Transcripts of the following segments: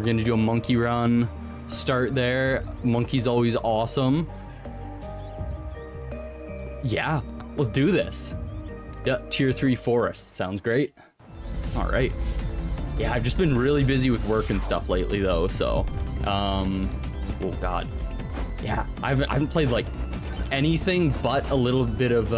We're gonna do a monkey run. Start there. Monkey's always awesome. Yeah, let's do this. Yeah, tier 3 forest. Sounds great. All right. Yeah, I've just been really busy with work and stuff lately though, so. Oh God. Yeah, I haven't played like anything but a little bit of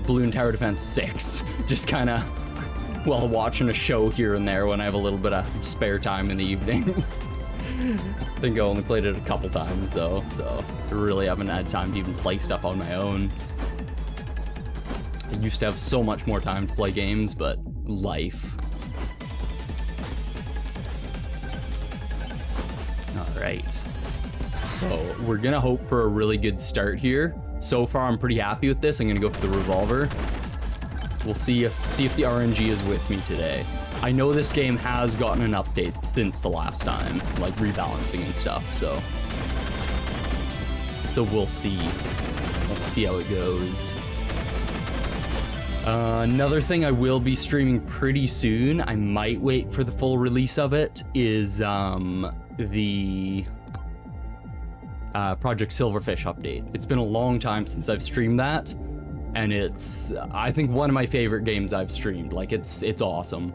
Balloon Tower Defense 6. Just kind of, well, watching a show here and there when I have a little bit of spare time in the evening. I think I only played it a couple times though, so I really haven't had time to even play stuff on my own. I used to have so much more time to play games, but life. All right. So we're gonna hope for a really good start here. So far, I'm pretty happy with this. I'm gonna go for the revolver. We'll see if the RNG is with me today. I know this game has gotten an update since the last time, like rebalancing and stuff. So we'll see. We'll see how it goes. Another thing I will be streaming pretty soon, I might wait for the full release of it, is the Project Silverfish update. It's been a long time since I've streamed that, and it's, I think, one of my favorite games I've streamed. Like, it's awesome.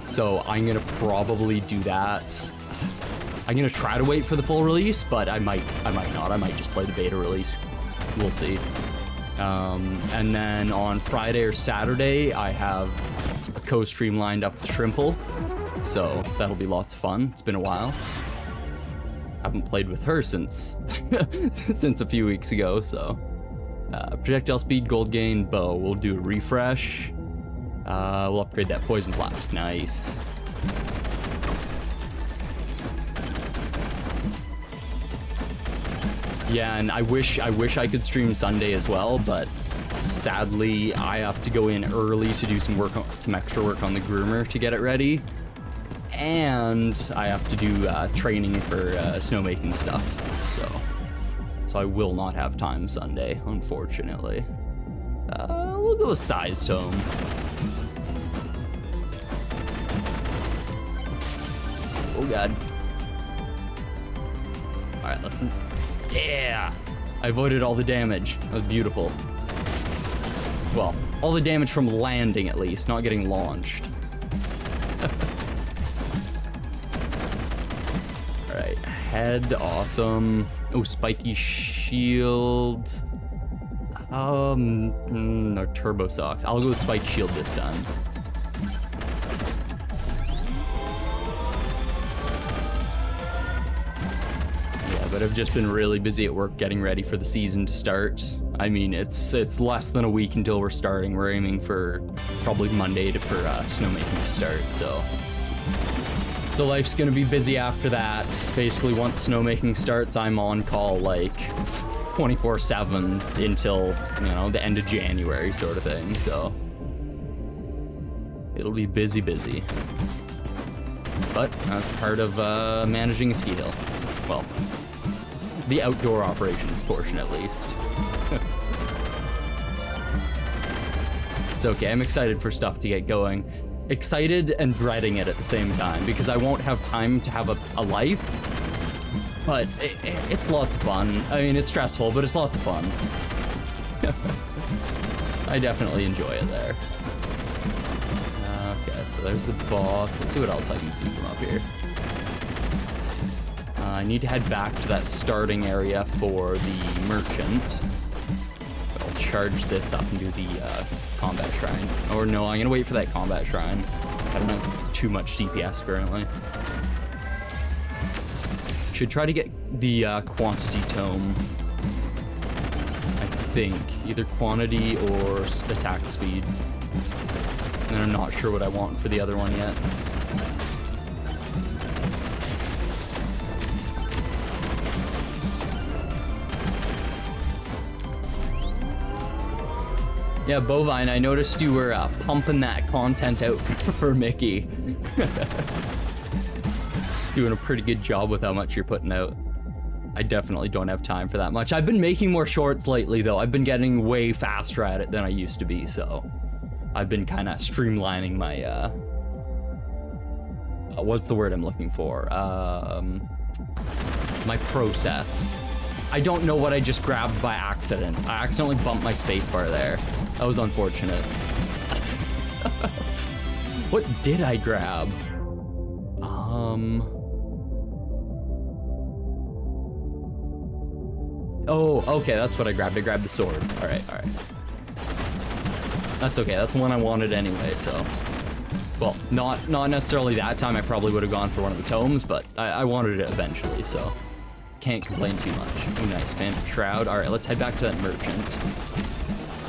So I'm gonna probably do that. I'm gonna try to wait for the full release, but I might not. I might just play the beta release. We'll see. And then on Friday or Saturday, I have a co-stream lined up with Shrimple, so that'll be lots of fun. It's been a while. Haven't played with her since since a few weeks ago, so. Projectile speed, gold gain, bow. We'll do a refresh. We'll upgrade that poison flask. Nice. Yeah, and I wish I could stream Sunday as well, but sadly I have to go in early to do some extra work on the groomer to get it ready, and I have to do training for snowmaking stuff. So I will not have time Sunday, unfortunately. We'll go with Size Tome. Oh God. All right, listen. Yeah, I avoided all the damage. That was beautiful. Well, all the damage from landing at least, not getting launched. All right, head, awesome. Oh, spiky shield. No, turbo socks. I'll go with spike shield this time. But I've just been really busy at work getting ready for the season to start. I mean, it's less than a week until we're starting. We're aiming for probably Monday for snowmaking to start, so life's gonna be busy after that. Basically, once snowmaking starts, I'm on call like 24/7 until, you know, the end of January sort of thing, so it'll be busy. But that's part of managing a ski hill. Well, the outdoor operations portion, at least. It's okay, I'm excited for stuff to get going. Excited and dreading it at the same time, because I won't have time to have a life, but it's lots of fun. I mean, it's stressful, but it's lots of fun. I definitely enjoy it there. Okay, so there's the boss. Let's see what else I can see from up here. I need to head back to that starting area for the merchant. I'll charge this up and do the combat shrine. Or no, I'm gonna wait for that combat shrine. I don't have too much DPS currently. Should try to get the quantity tome. I think either quantity or attack speed. And I'm not sure what I want for the other one yet. Yeah, Bovine, I noticed you were pumping that content out for Mickey. Doing a pretty good job with how much you're putting out. I definitely don't have time for that much. I've been making more shorts lately, though. I've been getting way faster at it than I used to be, so I've been kind of streamlining my what's the word I'm looking for? My process. I don't know what I just grabbed by accident. I accidentally bumped my spacebar there. That was unfortunate. What did I grab? Oh, okay, that's what I grabbed. I grabbed the sword. All right. That's okay. That's the one I wanted anyway, so. Well, not necessarily that time. I probably would have gone for one of the tomes, but I wanted it eventually, so. Can't complain too much. Ooh, nice. Phantom Shroud. All right, let's head back to that merchant,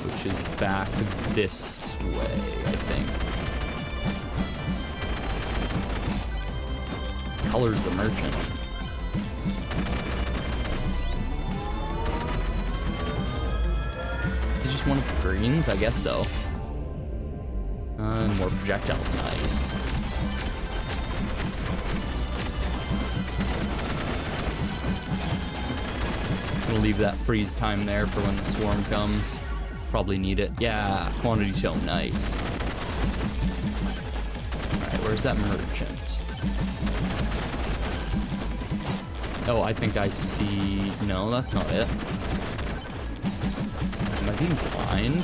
which is back this way, I think. Color's the merchant. Is it just one of the greens? I guess so. More projectiles. Nice. Gonna leave that freeze time there for when the swarm comes. Probably need it. Yeah, quantity tome. Nice. Alright, where's that merchant? Oh, I think I see... No, that's not it. Am I being blind?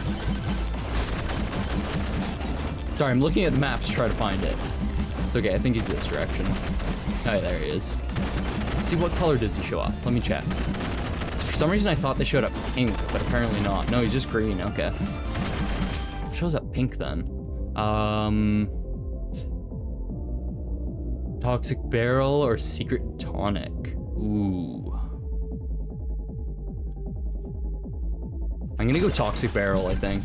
Sorry, I'm looking at the map to try to find it. Okay, I think he's this direction. Oh, there he is. See, what color does he show up? Let me check. For some reason, I thought they showed up pink, but apparently not. No, he's just green. Okay. Shows up pink then. Toxic Barrel or Secret Tonic? Ooh. I'm gonna go Toxic Barrel, I think.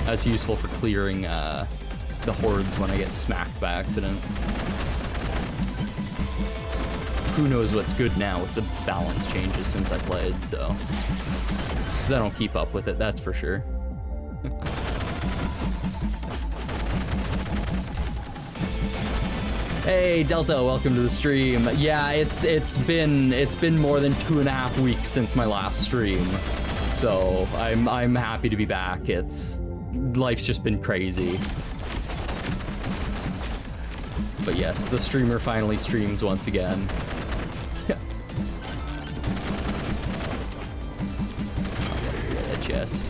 That's useful for clearing the hordes when I get smacked by accident. Who knows what's good now with the balance changes since I played, so. 'Cause I don't keep up with it, that's for sure. Hey Delta, welcome to the stream. Yeah, it's been more than 2.5 weeks since my last stream, so I'm happy to be back. Life's just been crazy. But yes, the streamer finally streams once again. That chest.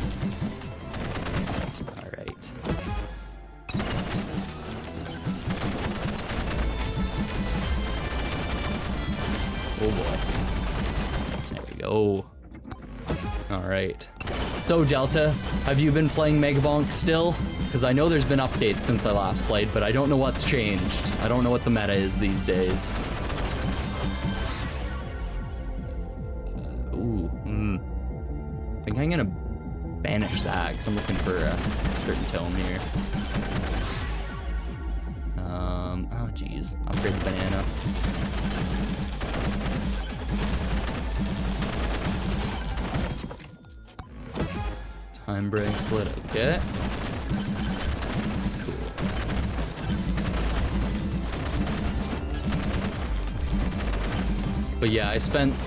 All right. Oh boy. There we go. All right. So Delta, have you been playing Megabonk still? Because I know there's been updates since I last played, but I don't know what's changed. I don't know what the meta is these days. I think I'm gonna banish that because I'm looking for a certain tome here. Oh geez, upgrade the banana. Time bracelet, okay. Cool. But yeah, I spent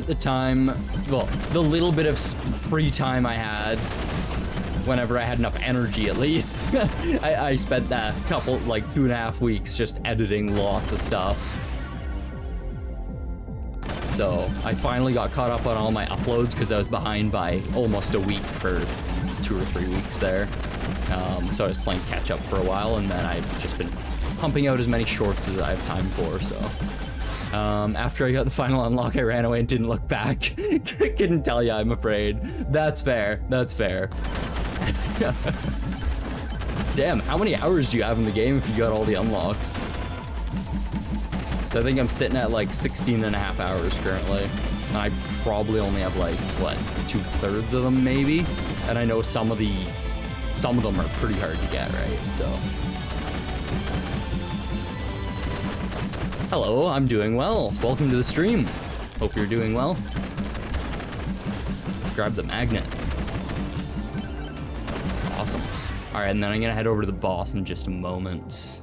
the time, well, the little bit of free time I had, whenever I had enough energy at least. I spent that couple, like 2.5 weeks just editing lots of stuff. So I finally got caught up on all my uploads because I was behind by almost a week for 2 or 3 weeks there. So I was playing catch up for a while, and then I've just been pumping out as many shorts as I have time for, so. After I got the final unlock, I ran away and didn't look back. Couldn't tell you, I'm afraid. That's fair, that's fair. Damn, how many hours do you have in the game if you got all the unlocks? So I think I'm sitting at like 16.5 hours currently. And I probably only have like, what, 2/3 of them maybe? And I know some of them are pretty hard to get, right? So. Hello, I'm doing well. Welcome to the stream. Hope you're doing well. Grab the magnet. Awesome. All right, and then I'm gonna head over to the boss in just a moment.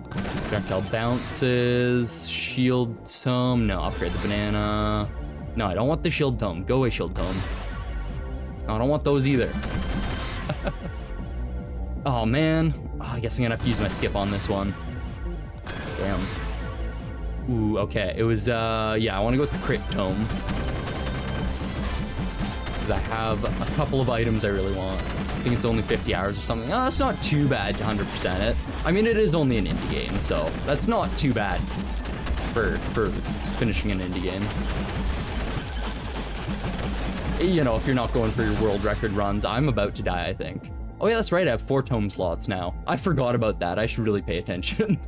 Projectile bounces, shield tome. No, upgrade the banana. No, I don't want the shield tome. Go away, shield tome. No, I don't want those either. Oh man. Oh, I guess I'm gonna have to use my skip on this one. Damn. Ooh, okay. It was, yeah, I want to go with the Crit Tome. Because I have a couple of items I really want. I think it's only 50 hours or something. Oh, that's not too bad to 100% it. I mean, it is only an indie game, so that's not too bad for finishing an indie game. You know, if you're not going for your world record runs. I'm about to die, I think. Oh yeah, that's right, I have 4 tome slots now. I forgot about that, I should really pay attention.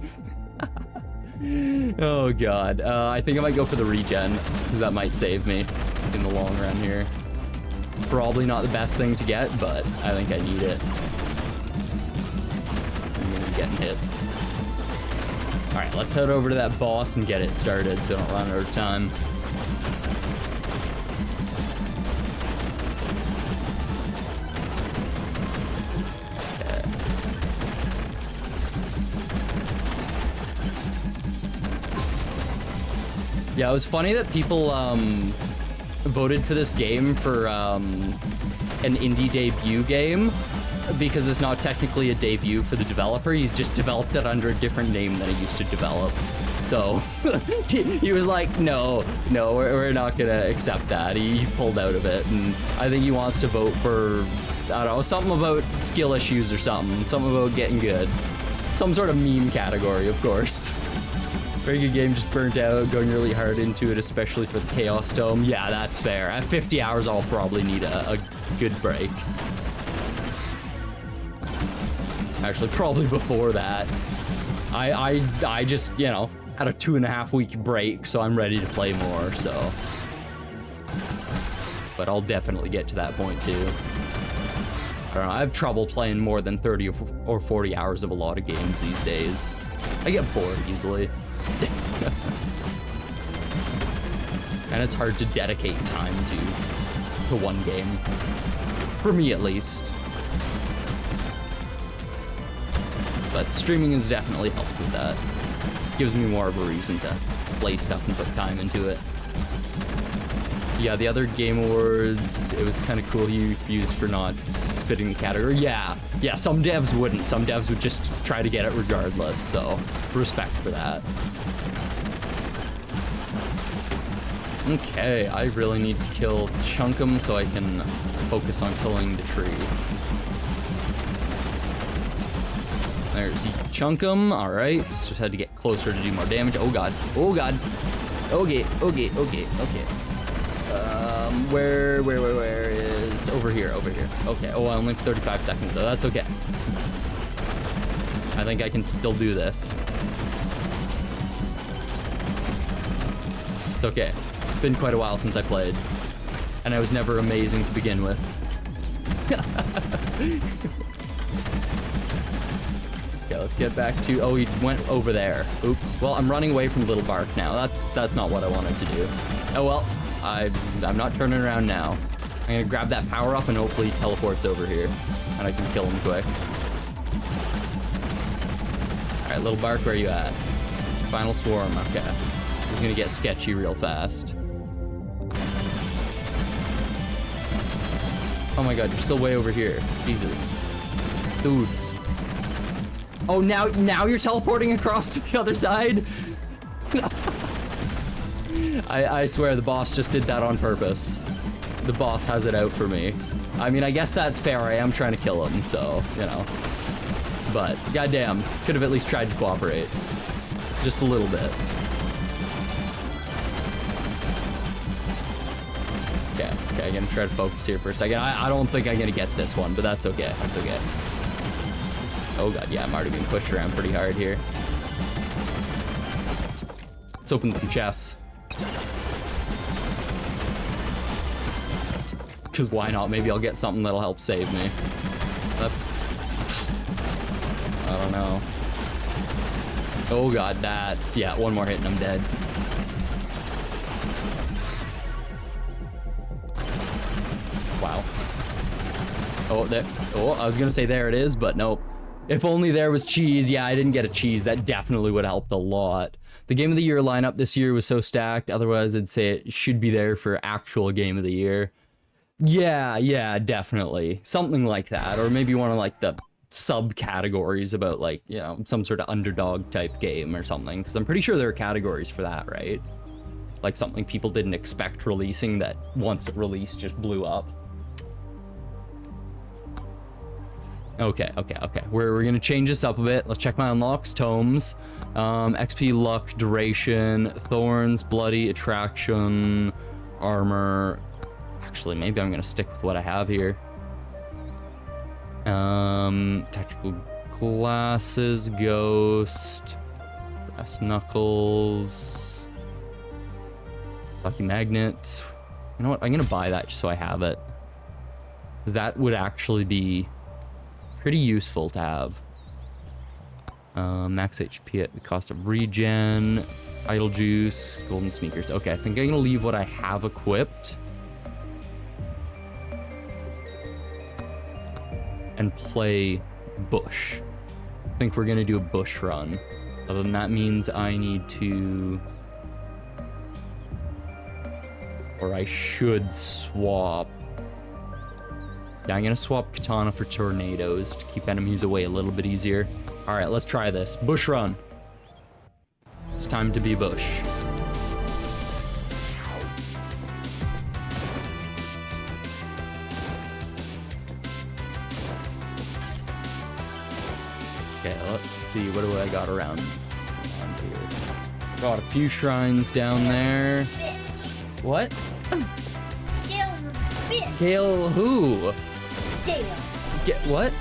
Oh god, I think I might go for the regen, because that might save me in the long run here. Probably not the best thing to get, but I think I need it. I'm gonna be getting hit. Alright, let's head over to that boss and get it started so I don't run out of time. Yeah, it was funny that people voted for this game for an indie debut game because it's not technically a debut for the developer. He's just developed it under a different name than he used to develop. So he was like, no, we're not gonna accept that. He pulled out of it, and I think he wants to vote for, I don't know, something about skill issues or something about getting good. Some sort of meme category, of course. Very good game, just burnt out, going really hard into it, especially for the Chaos Tome. Yeah, that's fair. At 50 hours, I'll probably need a good break. Actually, probably before that. I just, you know, had a 2.5 week break, so I'm ready to play more, so. But I'll definitely get to that point, too. I don't know, I have trouble playing more than 30 or 40 hours of a lot of games these days. I get bored easily. And it's hard to dedicate time to one game. For me, at least. But streaming has definitely helped with that. Gives me more of a reason to play stuff and put time into it. Yeah, the other Game Awards, it was kind of cool he refused for not fitting the category. Yeah, some devs wouldn't. Some devs would just try to get it regardless, so respect for that. Okay, I really need to kill Chunkum so I can focus on killing the tree. There's Chunkum, alright. Just had to get closer to do more damage. Oh god, oh god. Okay. Where is... Over here. Okay, oh, I only have 35 seconds though, that's okay. I think I can still do this. It's okay. It's been quite a while since I played. And I was never amazing to begin with. Okay, let's get back to... Oh, he went over there. Oops. Well, I'm running away from Little Bark now. That's not what I wanted to do. Oh, well. I'm not turning around now. I'm gonna grab that power up and hopefully he teleports over here. And I can kill him quick. Alright, Little Bark, where are you at? Final Swarm, okay. He's gonna get sketchy real fast. Oh my god, you're still way over here. Jesus. Dude. Oh, now you're teleporting across to the other side? I swear the boss just did that on purpose. The boss has it out for me. I mean, I guess that's fair. I am trying to kill him, so, you know. But, goddamn, could have at least tried to cooperate. Just a little bit. Okay, I'm gonna try to focus here for a second. I don't think I'm gonna get this one, but that's okay. That's okay. Oh god, yeah, I'm already being pushed around pretty hard here. Let's open some chests. Because why not? Maybe I'll get something that'll help save me. I don't know. Oh god, that's... Yeah, one more hit and I'm dead. Wow. Oh, there... Oh, I was gonna say there it is, but nope. If only there was cheese. Yeah, I didn't get a cheese. That definitely would have helped a lot. The Game of the Year lineup this year was so stacked. Otherwise, I'd say it should be there for actual Game of the Year. Yeah, definitely. Something like that. Or maybe one of like the subcategories about like, you know, some sort of underdog type game or something, because I'm pretty sure there are categories for that, right? Like something people didn't expect releasing that once it released just blew up. Okay. We're gonna change this up a bit. Let's check my unlocks. Tomes, XP, luck, duration, thorns, bloody, attraction, armor. Actually, maybe I'm gonna stick with what I have here. Tactical glasses, ghost, brass knuckles, lucky magnet. You know what? I'm gonna buy that just so I have it. 'Cause that would actually be pretty useful to have. Max HP at the cost of regen, idle juice, golden sneakers. Okay, I think I'm gonna leave what I have equipped and play bush. I think we're gonna do a bush run. Other than that means I need to, or I should swap. Yeah, I'm gonna swap katana for tornadoes to keep enemies away a little bit easier. All right, let's try this. Bush run. It's time to be bush. Okay, let's see. What do I got around here? Got a few shrines down there. Bitch. What? Gale's a bitch. Gale who? Gale. Get what?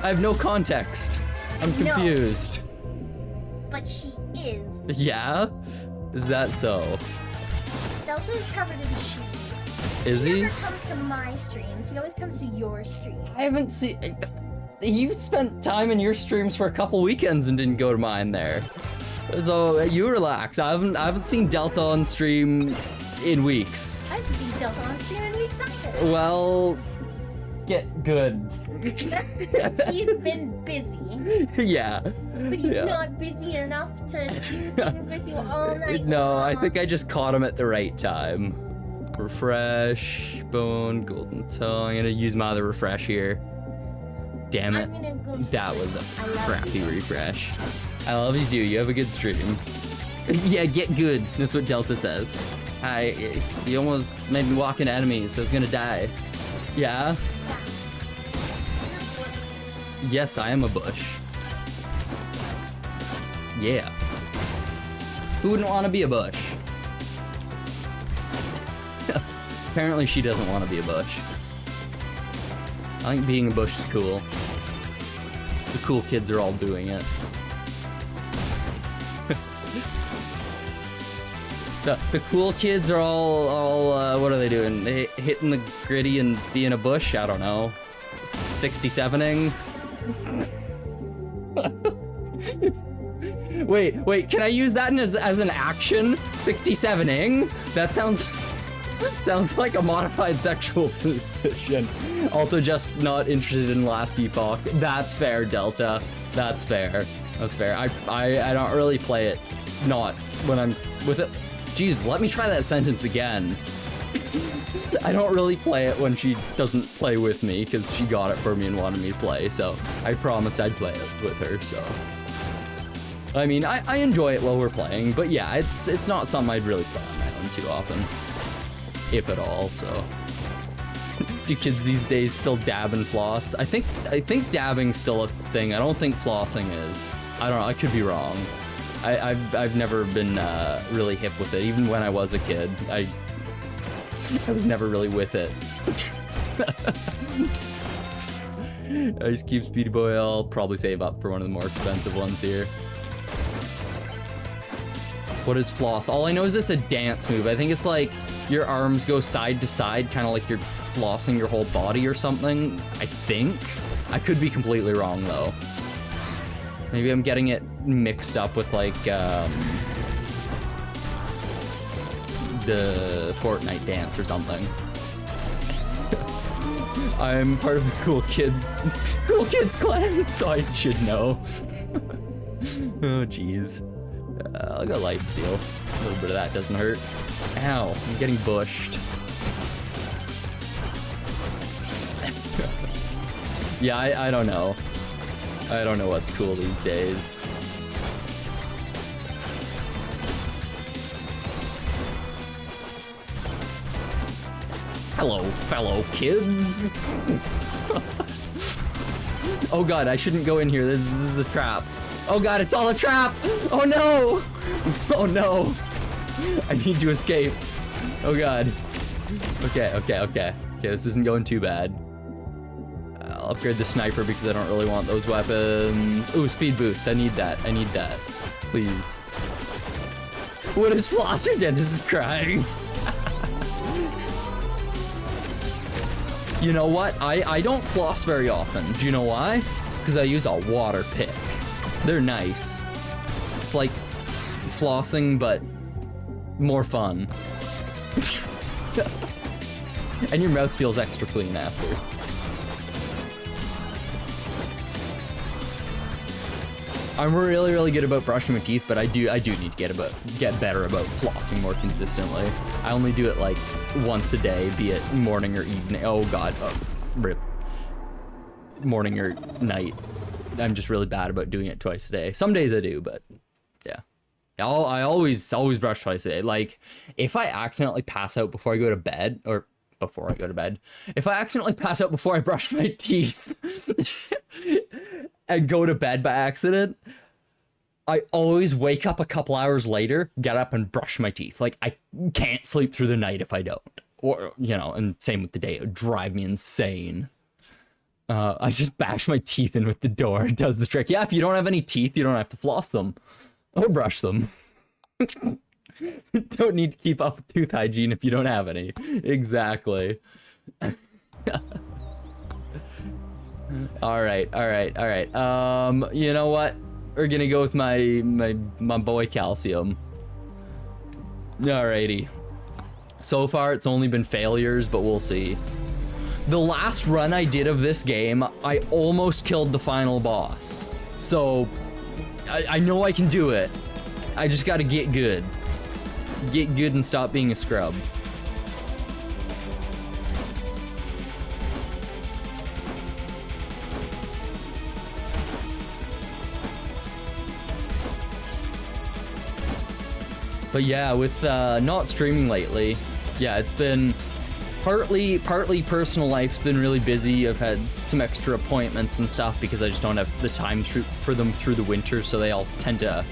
I have no context. I'm confused. But she is. Yeah? Is that so? Delta's covered in shoes. Is he? never comes to my streams. He always comes to your stream. I haven't seen. You spent time in your streams for a couple weekends and didn't go to mine there. So you relax. I haven't seen Delta on stream in weeks. I haven't seen Delta on stream in weeks either. Well, get good. He's been busy. Yeah. But he's not busy enough to do things with you all night No, long. I think I just caught him at the right time. Refresh, bone, golden toe. I'm gonna use my other refresh here. Damn it. I'm gonna go That was a I love crappy you. refresh. I love you too. You have a good stream. Yeah, get good. That's what Delta says. You almost made me walk into enemies, so I was gonna die. Yeah? Yes, I am a bush. Yeah. Who wouldn't want to be a bush? Apparently she doesn't want to be a bush. I think being a bush is cool. The cool kids are all doing it. The cool kids are all what are they doing? Hitting the gritty and being a bush? I don't know. 67ing? Wait, can I use that as an action? 67ing? That sounds like a modified sexual position. Also just not interested in Last Epoch. That's fair, Delta. That's fair. That's fair. I don't really play it not when I'm with it. Jeez, let me try that sentence again. I don't really play it when she doesn't play with me because she got it for me and wanted me to play, so I promised I'd play it with her, so. I mean, I enjoy it while we're playing, but yeah, it's not something I'd really play on my own too often. If at all, so. Do kids these days still dab and floss? I think dabbing's still a thing. I don't think flossing is. I don't know, I could be wrong. I've never been really hip with it. Even when I was a kid, I was never really with it. Ice Cube, Speedy Boy, I'll probably save up for one of the more expensive ones here. What is floss? All I know is it's a dance move. I think it's like your arms go side to side, kind of like you're flossing your whole body or something, I think. I could be completely wrong though. Maybe I'm getting it mixed up with like the Fortnite dance or something. I'm part of the cool kids clan, so I should know. Oh jeez. I'll go lifesteal. A little bit of that doesn't hurt. Ow, I'm getting bushed. Yeah, I don't know. I don't know what's cool these days. Hello, fellow kids. Oh god, I shouldn't go in here. This is the trap. Oh god, it's all a trap! Oh no! Oh no! I need to escape. Oh god. Okay, okay, okay. Okay, this isn't going too bad. I'll upgrade the sniper because I don't really want those weapons. Ooh, speed boost. I need that. I need that. Please. What is Flosser? Dentist is crying. You know what? I don't floss very often. Do you know why? Because I use a water pick. They're nice. It's like flossing, but more fun. And your mouth feels extra clean after. I'm really, really good about brushing my teeth, but I do need to get better about flossing more consistently. I only do it like once a day, be it morning or evening. Oh god, rip. Morning or night. I'm just really bad about doing it twice a day. Some days I do, but yeah. I always brush twice a day. Like, if I accidentally pass out before I go to bed, if I accidentally pass out before I brush my teeth and go to bed by accident, I always wake up a couple hours later, get up and brush my teeth. Like, I can't sleep through the night if I don't. Or, you know, and same with the day. It would drive me insane. I just bash my teeth in with the door. It does the trick. Yeah, if you don't have any teeth, you don't have to floss them. Or brush them. Don't need to keep up with tooth hygiene if you don't have any. Exactly. Alright. You know what? We're gonna go with my boy Calcium. Alrighty. So far, it's only been failures, but we'll see. The last run I did of this game, I almost killed the final boss. So, I know I can do it. I just gotta get good. Get good and stop being a scrub. But yeah, with not streaming lately, yeah, it's been partly personal life's been really busy. I've had some extra appointments and stuff because I just don't have the time for them through the winter, so they all tend to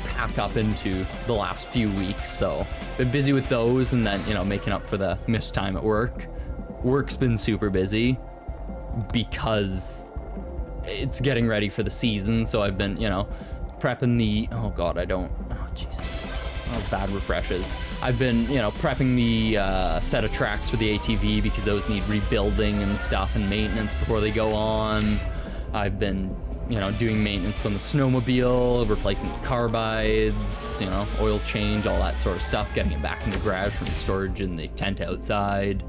pack up into the last few weeks. So been busy with those, and then, you know, making up for the missed time at work. Work's been super busy because it's getting ready for the season, so I've been, you know, prepping the, oh god, Jesus. Oh, bad refreshes. I've been, you know, prepping the set of tracks for the ATV because those need rebuilding and stuff and maintenance before they go on. I've been, you know, doing maintenance on the snowmobile, replacing the carbides, you know, oil change, all that sort of stuff, getting it back in the garage from storage in the tent outside.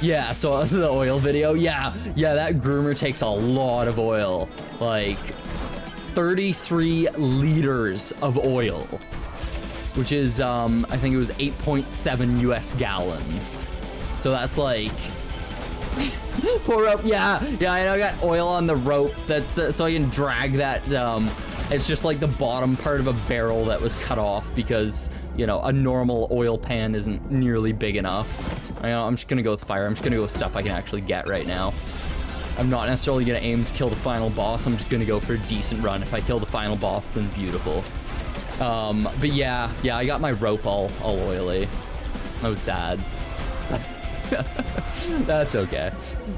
Yeah, so as the oil video, yeah, that groomer takes a lot of oil, like 33 liters of oil, which is, I think it was 8.7 US gallons. So that's like, pour up, yeah, I know I got oil on the rope that's, so I can drag that, it's just like the bottom part of a barrel that was cut off because, you know, a normal oil pan isn't nearly big enough. I know, I'm just gonna go with fire. I'm just gonna go with stuff I can actually get right now. I'm not necessarily gonna aim to kill the final boss. I'm just gonna go for a decent run. If I kill the final boss, then beautiful. But yeah, I got my rope all oily. I was sad. That's okay.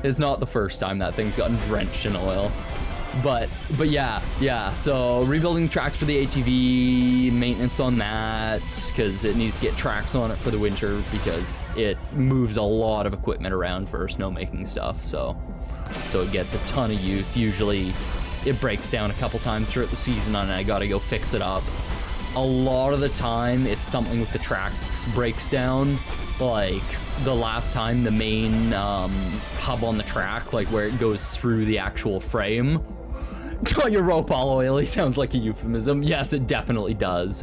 It's not the first time that thing's gotten drenched in oil. But yeah, so rebuilding tracks for the ATV, maintenance on that, because it needs to get tracks on it for the winter because it moves a lot of equipment around for snowmaking stuff, so it gets a ton of use. Usually it breaks down a couple times throughout the season and I gotta go fix it up. A lot of the time it's something with the tracks breaks down, like the last time the main hub on the track, like where it goes through the actual frame. Got your rope all oily sounds like a euphemism. Yes, it definitely does.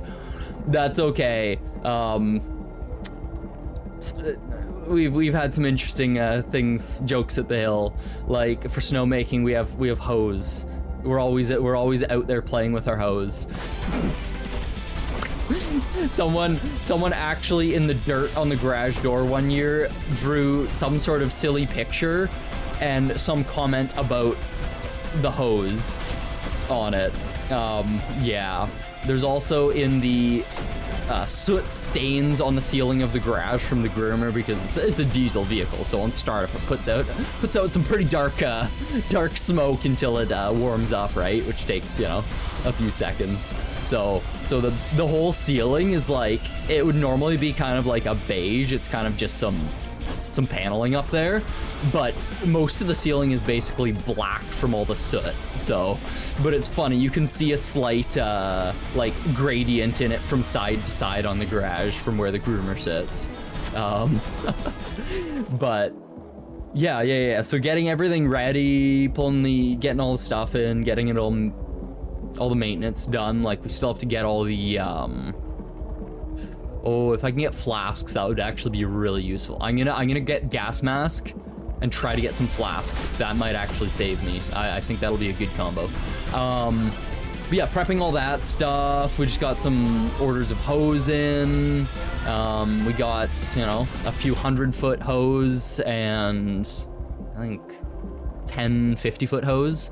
That's okay. we've had some interesting jokes at the hill. Like for snowmaking, we have hose. We're always out there playing with our hose. Someone actually in the dirt on the garage door one year drew some sort of silly picture and some comment about the hose on it. Yeah. There's also in the soot stains on the ceiling of the garage from the groomer because it's a diesel vehicle, so on startup it puts out some pretty dark smoke until it warms up, right? Which takes, you know, a few seconds. So the whole ceiling is like, it would normally be kind of like a beige. It's kind of just some paneling up there, but most of the ceiling is basically black from all the soot. So, but it's funny, you can see a slight like gradient in it from side to side on the garage from where the groomer sits. But yeah. So getting everything ready, getting all the stuff in, getting it all the maintenance done. Like we still have to get all the oh, if I can get flasks, that would actually be really useful. I'm gonna get gas mask and try to get some flasks. That might actually save me. I think that'll be a good combo. But yeah, prepping all that stuff. We just got some orders of hose in. We got, you know, a few 100-foot hose and I think 10 50-foot hose.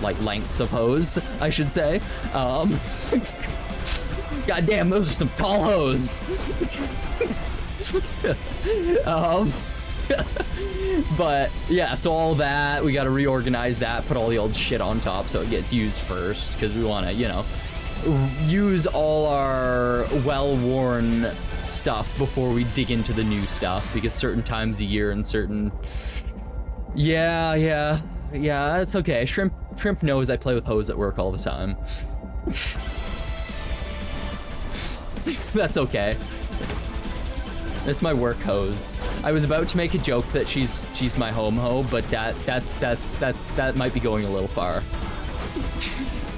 Like lengths of hose, I should say. God damn, those are some tall hoes. But yeah, so all that, we gotta reorganize that, put all the old shit on top so it gets used first, because we wanna, you know, use all our well-worn stuff before we dig into the new stuff, because certain times a year and certain... Yeah, it's okay. Shrimp knows I play with hose at work all the time. That's okay. It's my work hose. I was about to make a joke that she's my home hoe, but that might be going a little far.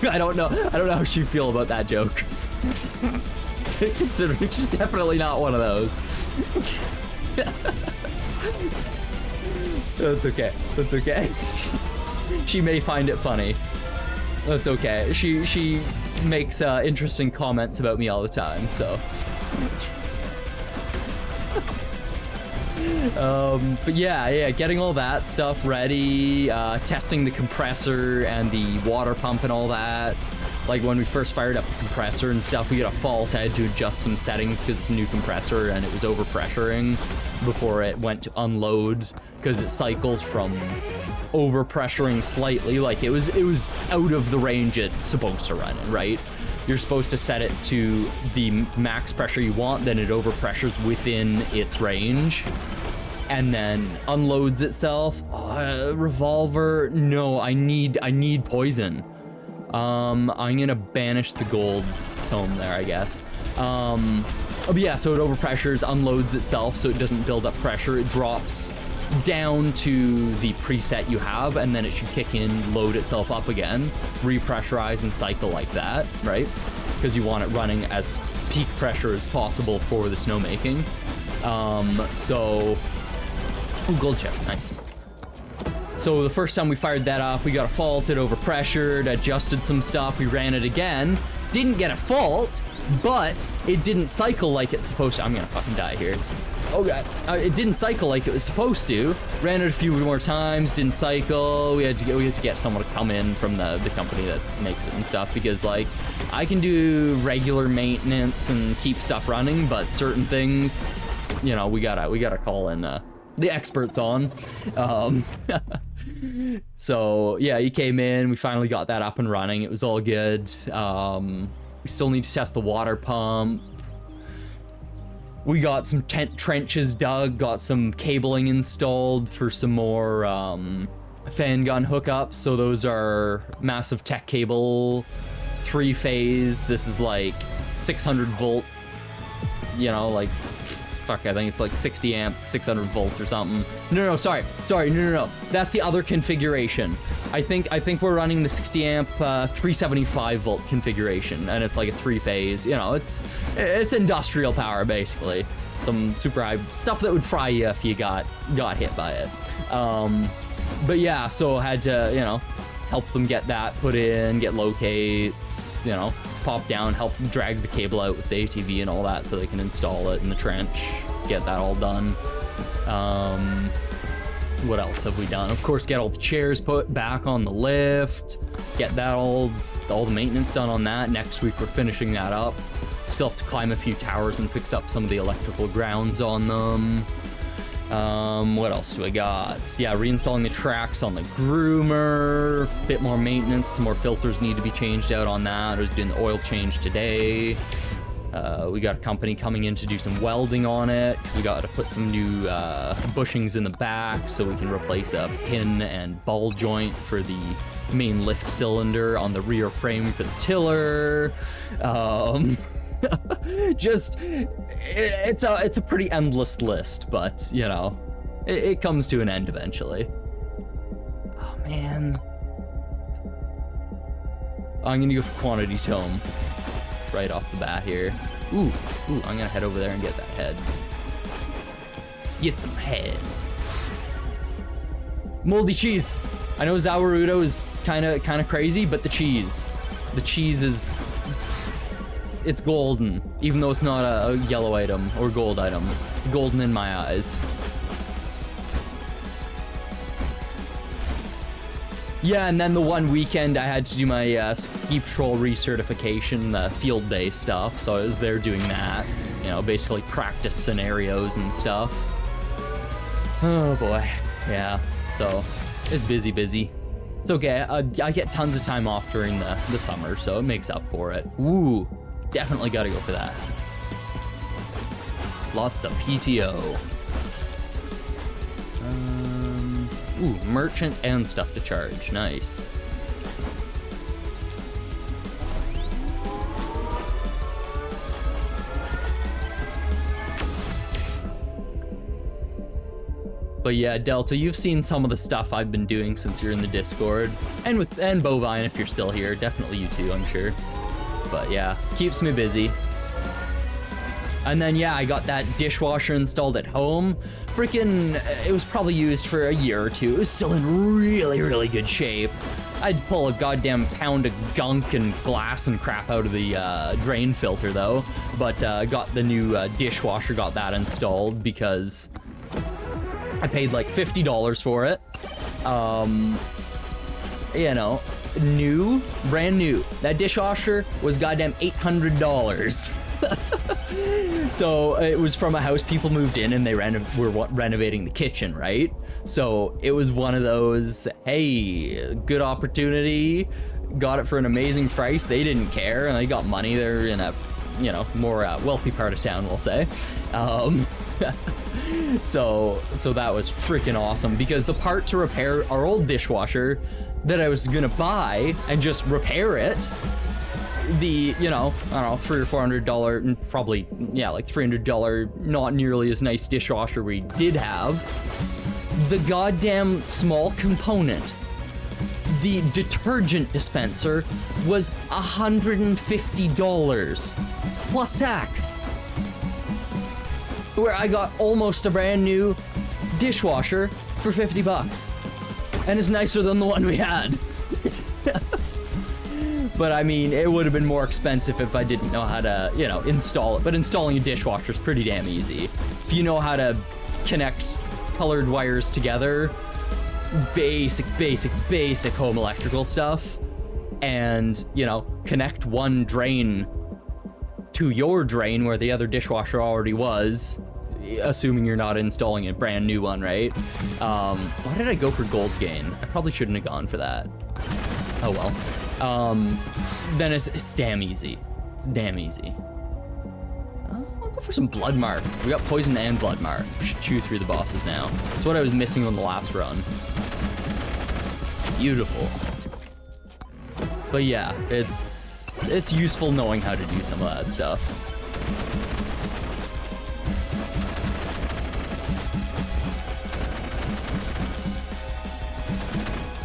I don't know how she'd feel about that joke. Considering she's definitely not one of those. That's okay. She may find it funny. That's okay. She makes interesting comments about me all the time, so. But yeah, getting all that stuff ready, testing the compressor and the water pump and all that. Like when we first fired up the compressor and stuff, we got a fault. I had to adjust some settings because it's a new compressor and it was overpressuring before it went to unload, because it cycles from overpressuring slightly, like it was out of the range it's supposed to run in, right? You're supposed to set it to the max pressure you want, then it overpressures within its range and then unloads itself. Revolver, no, I need poison. I'm gonna banish the gold tome there, I guess. But yeah, so it overpressures, unloads itself so it doesn't build up pressure. It drops down to the preset you have, and then it should kick in, load itself up again, repressurize and cycle like that, right? Because you want it running as peak pressure as possible for the snowmaking. So, oh, gold chest, nice. So the first time we fired that off, we got a fault, it overpressured, adjusted some stuff, we ran it again, didn't get a fault, but it didn't cycle like it's supposed to. I'm gonna fucking die here. Oh god, it didn't cycle like it was supposed to. Ran it a few more times, didn't cycle. We had to get someone to come in from the company that makes it and stuff, because like I can do regular maintenance and keep stuff running, but certain things, you know, we gotta call in the experts on. So yeah, he came in, we finally got that up and running. It was all good. We still need to test the water pump. We got some trenches dug, got some cabling installed for some more fan gun hookups. So those are massive tech cable, 3-phase. This is like 600 volt, you know, like, fuck, I think it's like 60 amp, 600 volts or something. No, sorry, no. That's the other configuration. I think we're running the 60 amp, 375 volt configuration, and it's like a 3-phase. You know, it's industrial power basically. some super high stuff that would fry you if you got hit by it. But yeah, so I had to, you know, help them get that put in, get locates, you know, pop down, help drag the cable out with the ATV and all that so they can install it in the trench, get that all done. What else have we done? Of course, get all the chairs put back on the lift, get that all the maintenance done on that. Next week we're finishing that up. Still have to climb a few towers and fix up some of the electrical grounds on them. What else do I got? Yeah, reinstalling the tracks on the groomer, bit more maintenance, some more filters need to be changed out on that. I was doing the oil change today. We got a company coming in to do some welding on it because we got to put some new bushings in the back so we can replace a pin and ball joint for the main lift cylinder on the rear frame for the tiller. Just it's a pretty endless list, but you know, it comes to an end eventually. Oh man, I'm gonna go for quantity tome right off the bat here. Ooh, I'm gonna head over there and get that head. Get some head. Moldy cheese. I know Zawarudo is kind of crazy, but the cheese is, it's golden, even though it's not a yellow item or gold item. It's golden in my eyes. Yeah, and then the one weekend I had to do my ski patrol recertification, the field day stuff, so I was there doing that. You know, basically practice scenarios and stuff. Oh boy, yeah, so it's busy. It's okay, I get tons of time off during the summer, so it makes up for it. Ooh, definitely gotta go for that. Lots of PTO. Ooh, merchant and stuff to charge, nice. But yeah, Delta, you've seen some of the stuff I've been doing since you're in the Discord. And Bovine, if you're still here. Definitely you too, I'm sure. But yeah, keeps me busy. And then yeah, I got that dishwasher installed at home. Freaking, it was probably used for a year or two. It was still in really good shape. I'd pull a goddamn pound of gunk and glass and crap out of the drain filter though. But got the new dishwasher, got that installed because I paid like $50 for it. You know, brand new. That dishwasher was goddamn $800. So it was from a house people moved in and they were renovating the kitchen, right? So it was one of those, hey, good opportunity, got it for an amazing price. They didn't care and they got money. They're in a, you know, more wealthy part of town, we'll say. So that was freaking awesome because the part to repair our old dishwasher that I was gonna buy and just repair it, the, you know, I don't know, $300 or $400, probably, yeah, like $300, not nearly as nice dishwasher we did have, the goddamn small component, the detergent dispenser, was $150 plus tax. Where I got almost a brand new dishwasher for $50. And it's nicer than the one we had. But I mean, it would have been more expensive if I didn't know how to, you know, install it. But installing a dishwasher is pretty damn easy. If you know how to connect colored wires together, basic home electrical stuff, and, you know, connect one drain to your drain where the other dishwasher already was, assuming you're not installing a brand new one, right? Why did I go for gold gain? I probably shouldn't have gone for that. Oh well. Then it's damn easy. It's damn easy. I'll go for some blood mark. We got poison and blood mark. We should chew through the bosses now. That's what I was missing on the last run. Beautiful. But yeah, it's useful knowing how to do some of that stuff.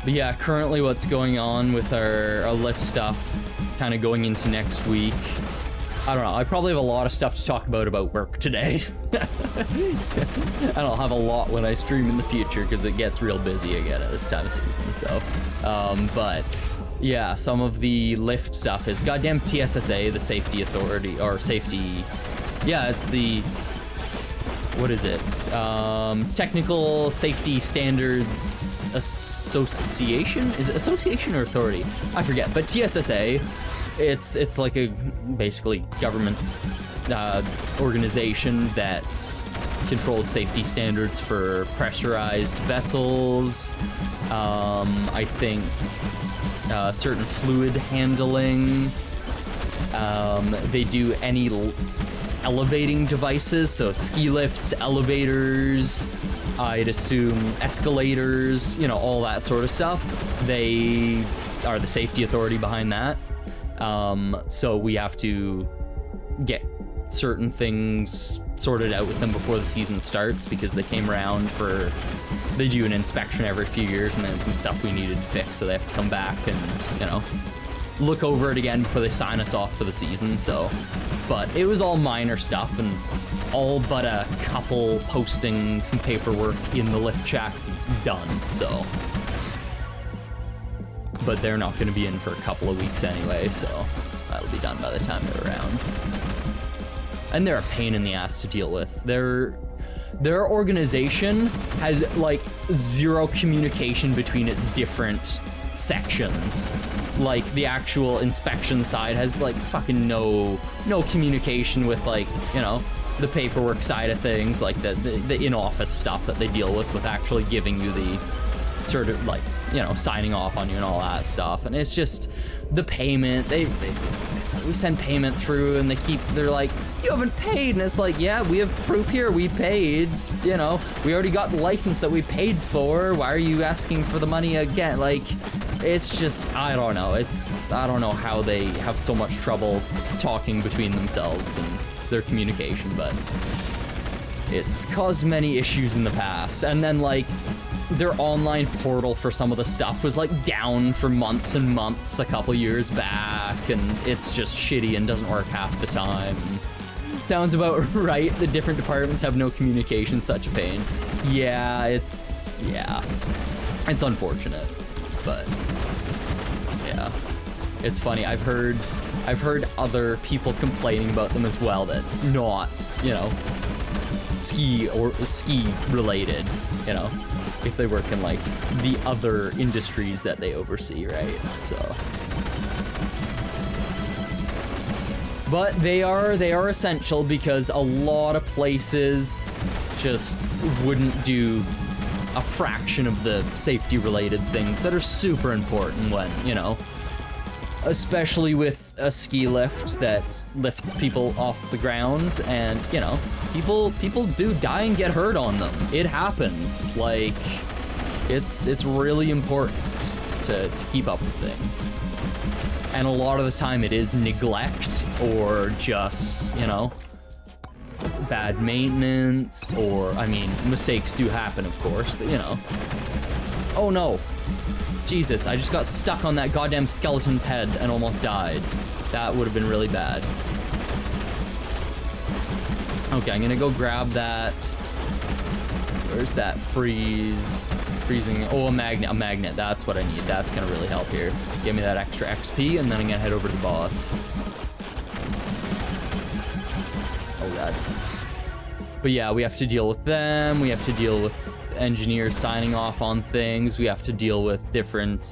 But yeah, currently what's going on with our lift stuff, kind of going into next week, I don't know, I probably have a lot of stuff to talk about work today. And I'll have a lot when I stream in the future because it gets real busy again at this time of season, so. But yeah, some of the lift stuff is goddamn TSSA, the safety authority, or safety, yeah, it's the, what is it? Technical Safety Standards Association? Is it association or authority? I forget, but TSSA, it's like a basically government organization that controls safety standards for pressurized vessels, I think certain fluid handling, they do any elevating devices, so ski lifts, elevators, I'd assume escalators, you know, all that sort of stuff. They are the safety authority behind that. So we have to get certain things sorted out with them before the season starts because they came around for, they do an inspection every few years and then some stuff we needed to fix, so they have to come back and, you know, look over it again before they sign us off for the season, so. But it was all minor stuff, and all but a couple posting some paperwork in the lift checks is done, so. But they're not going to be in for a couple of weeks anyway, so that'll be done by the time they're around. And they're a pain in the ass to deal with. Their organization has like zero communication between its different sections. Like the actual inspection side has like fucking no communication with, like, you know, the paperwork side of things, like the in-office stuff that they deal with actually giving you the sort of, like, you know, signing off on you and all that stuff. And it's just the payment, we send payment through and they're like, you haven't paid, and it's like, yeah, we have proof here, we paid, you know, we already got the license that we paid for, why are you asking for the money again? Like, it's just, I don't know, I don't know how they have so much trouble talking between themselves and their communication, but it's caused many issues in the past. And then, like, their online portal for some of the stuff was like down for months and months a couple years back, and it's just shitty and doesn't work half the time. Sounds about right. The different departments have no communication, such a pain. Yeah, it's unfortunate, but yeah, it's funny. I've heard other people complaining about them as well. That's not, you know, ski related, you know, if they work in like the other industries that they oversee, right? So, but they are essential because a lot of places just wouldn't do a fraction of the safety related things that are super important when, you know, especially with a ski lift that lifts people off the ground, and, you know, people do die and get hurt on them. It happens. Like, it's really important to keep up with things. And a lot of the time it is neglect or just, you know, bad maintenance, or, I mean, mistakes do happen, of course, but, you know. Oh no. Jesus, I just got stuck on that goddamn skeleton's head and almost died. That would have been really bad. Okay, I'm gonna go grab that. Where's that freezing? Oh, a magnet, that's what I need. That's gonna really help here. Give me that extra XP, and then I'm gonna head over to the boss. Oh god. But yeah, we have to deal with them. We have to deal with engineers signing off on things. We have to deal with different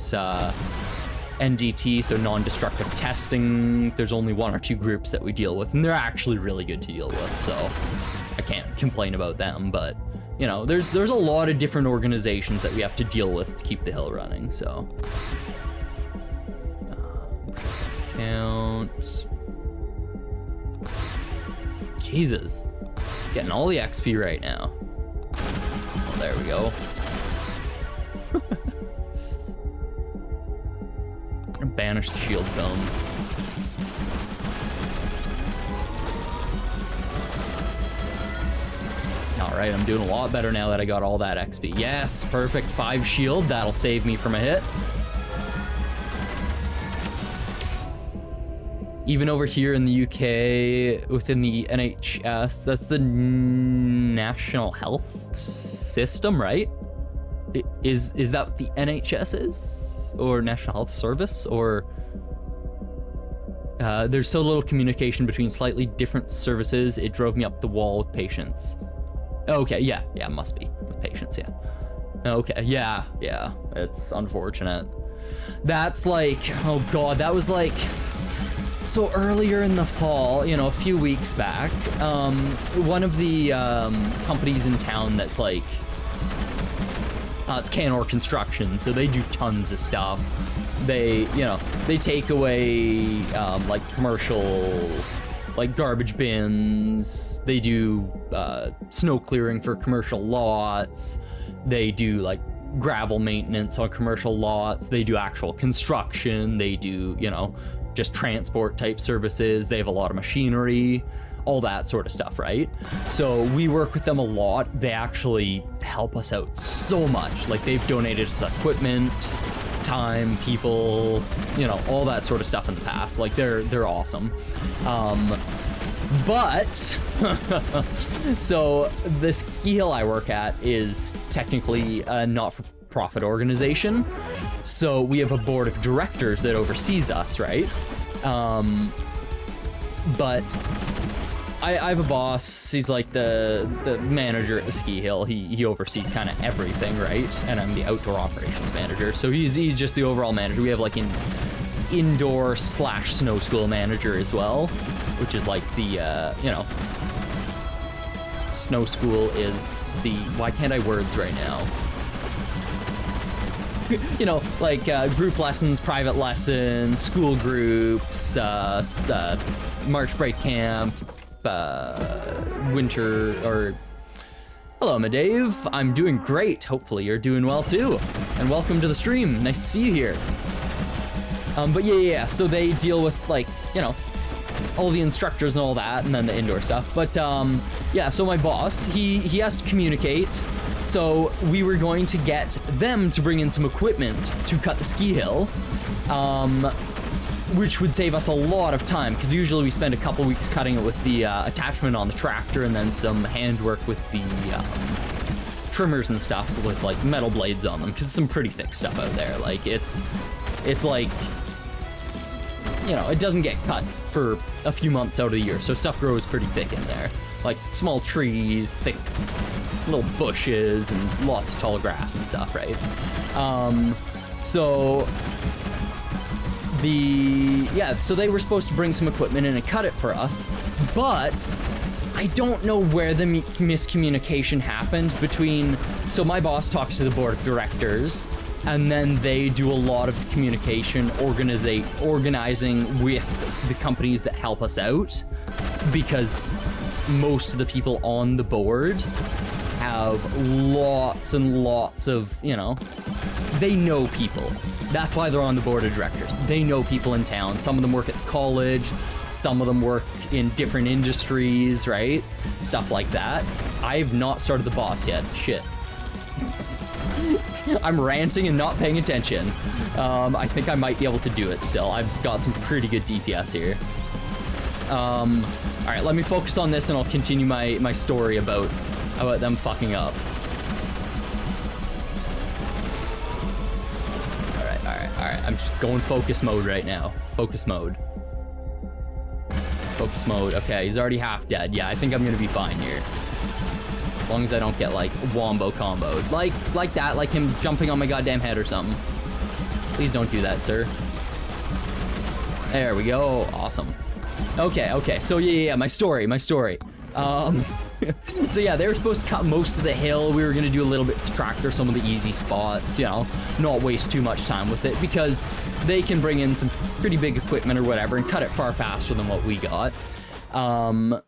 NDT, so non-destructive testing. There's only one or two groups that we deal with, and they're actually really good to deal with, so I can't complain about them. But, you know, there's a lot of different organizations that we have to deal with to keep the hill running, so. Count. Jesus. Getting all the XP right now. Oh, there we go. I'm gonna banish the shield cone. Alright, I'm doing a lot better now that I got all that XP. Yes, perfect. 5 shield. That'll save me from a hit. Even over here in the UK, within the NHS, that's the National Health System, right? Is that what the NHS is? Or National Health Service? Or there's so little communication between slightly different services, it drove me up the wall with patients. Okay, yeah, must be with patients, yeah. Okay, yeah, it's unfortunate. That's like, oh god, that was like, so earlier in the fall, you know, a few weeks back, one of the companies in town that's like, it's Canor Construction, so they do tons of stuff. They, you know, they take away like commercial, like garbage bins. They do snow clearing for commercial lots. They do like gravel maintenance on commercial lots. They do actual construction. They do, you know, just transport type services. They have a lot of machinery, all that sort of stuff, right? So we work with them a lot. They actually help us out so much. Like they've donated us equipment, time, people, you know, all that sort of stuff in the past. Like they're awesome. But so the ski hill I work at is technically a not-for-profit organization. So we have a board of directors that oversees us, right? But I have a boss. He's like the manager at the ski hill. He oversees kind of everything, right? And I'm the outdoor operations manager. So he's just the overall manager. We have like an indoor / snow school manager as well, which is like the you know, snow school is the, why can't I words right now? You know, like group lessons, private lessons, school groups, March break camp, winter, or hello, I'm Dave. I'm doing great. Hopefully you're doing well too. And welcome to the stream. Nice to see you here. But yeah, so they deal with like, you know, all the instructors and all that, and then the indoor stuff. But yeah, so my boss, he has to communicate. So we were going to get them to bring in some equipment to cut the ski hill, which would save us a lot of time, because usually we spend a couple weeks cutting it with the attachment on the tractor and then some handwork with the trimmers and stuff with like metal blades on them, because it's some pretty thick stuff out there. Like it's like, you know, it doesn't get cut for a few months out of the year, so stuff grows pretty thick in there. Like small trees, thick little bushes, and lots of tall grass and stuff, right? So they were supposed to bring some equipment in and cut it for us, but I don't know where the miscommunication happened between, so my boss talks to the board of directors, and then they do a lot of the communication, organizing with the companies that help us out, because most of the people on the board have lots and lots of, you know, they know people. That's why they're on the board of directors. They know people in town. Some of them work at the college, some of them work in different industries, right? Stuff like that. I've not started the boss yet. Shit. I'm ranting and not paying attention. I think I might be able to do it still. I've got some pretty good DPS here. All right, let me focus on this and I'll continue my story about them fucking up. All right, I'm just going focus mode right now. Focus mode. Focus mode. Okay, he's already half dead. Yeah, I think I'm gonna be fine here. As long as I don't get like wombo comboed. Like that, like him jumping on my goddamn head or something. Please don't do that, sir. There we go. Awesome. Okay, so yeah, my story. So yeah, they were supposed to cut most of the hill. We were gonna do a little bit to tractor some of the easy spots, you know, not waste too much time with it, because they can bring in some pretty big equipment or whatever and cut it far faster than what we got.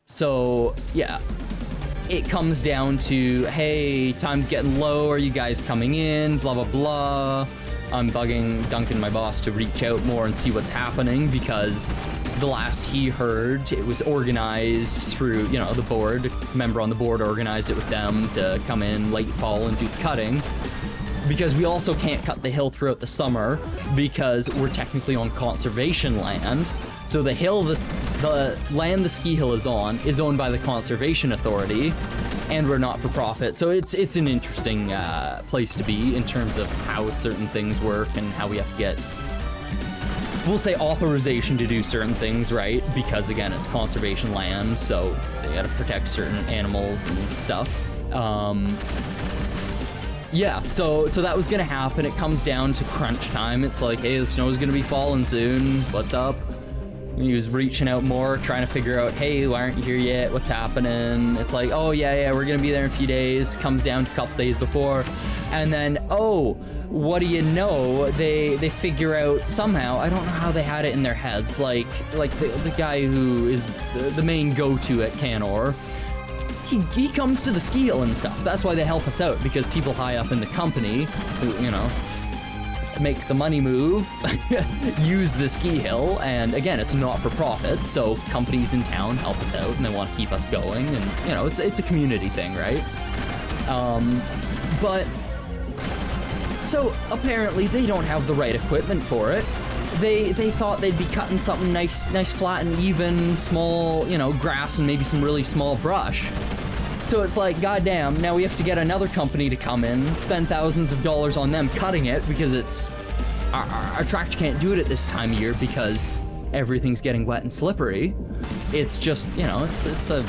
So yeah, it comes down to, hey, time's getting low, are you guys coming in, blah, blah, blah. I'm bugging Duncan, my boss, to reach out more and see what's happening, because the last he heard, it was organized through, you know, the board. A member on the board organized it with them to come in late fall and do the cutting. Because we also can't cut the hill throughout the summer, because we're technically on conservation land. So the hill, the land the ski hill is on, is owned by the Conservation Authority, and we're not for profit. So it's an interesting place to be in terms of how certain things work and how we have to get, we'll say, authorization to do certain things, right? Because again, it's conservation land, so they gotta protect certain animals and stuff. Yeah, so that was gonna happen. It comes down to crunch time. It's like, hey, the snow's gonna be falling soon. What's up? He was reaching out more, trying to figure out, hey, why aren't you here yet? What's happening? It's like, oh, yeah, we're gonna be there in a few days. Comes down to a couple days before. And then, oh, what do you know? They figure out somehow, I don't know how they had it in their heads, like the guy who is the main go-to at Canor, he comes to the ski hill and stuff. That's why they help us out, because people high up in the company who, you know, make the money move, use the ski hill, and again, it's not for profit, so companies in town help us out and they want to keep us going, and you know, it's a community thing, right? But so apparently they don't have the right equipment for it. They thought they'd be cutting something nice, flat and even, small, you know, grass and maybe some really small brush. So it's like, goddamn, now we have to get another company to come in, spend thousands of dollars on them cutting it, because it's, our tractor can't do it at this time of year because everything's getting wet and slippery. It's just, you know, it's a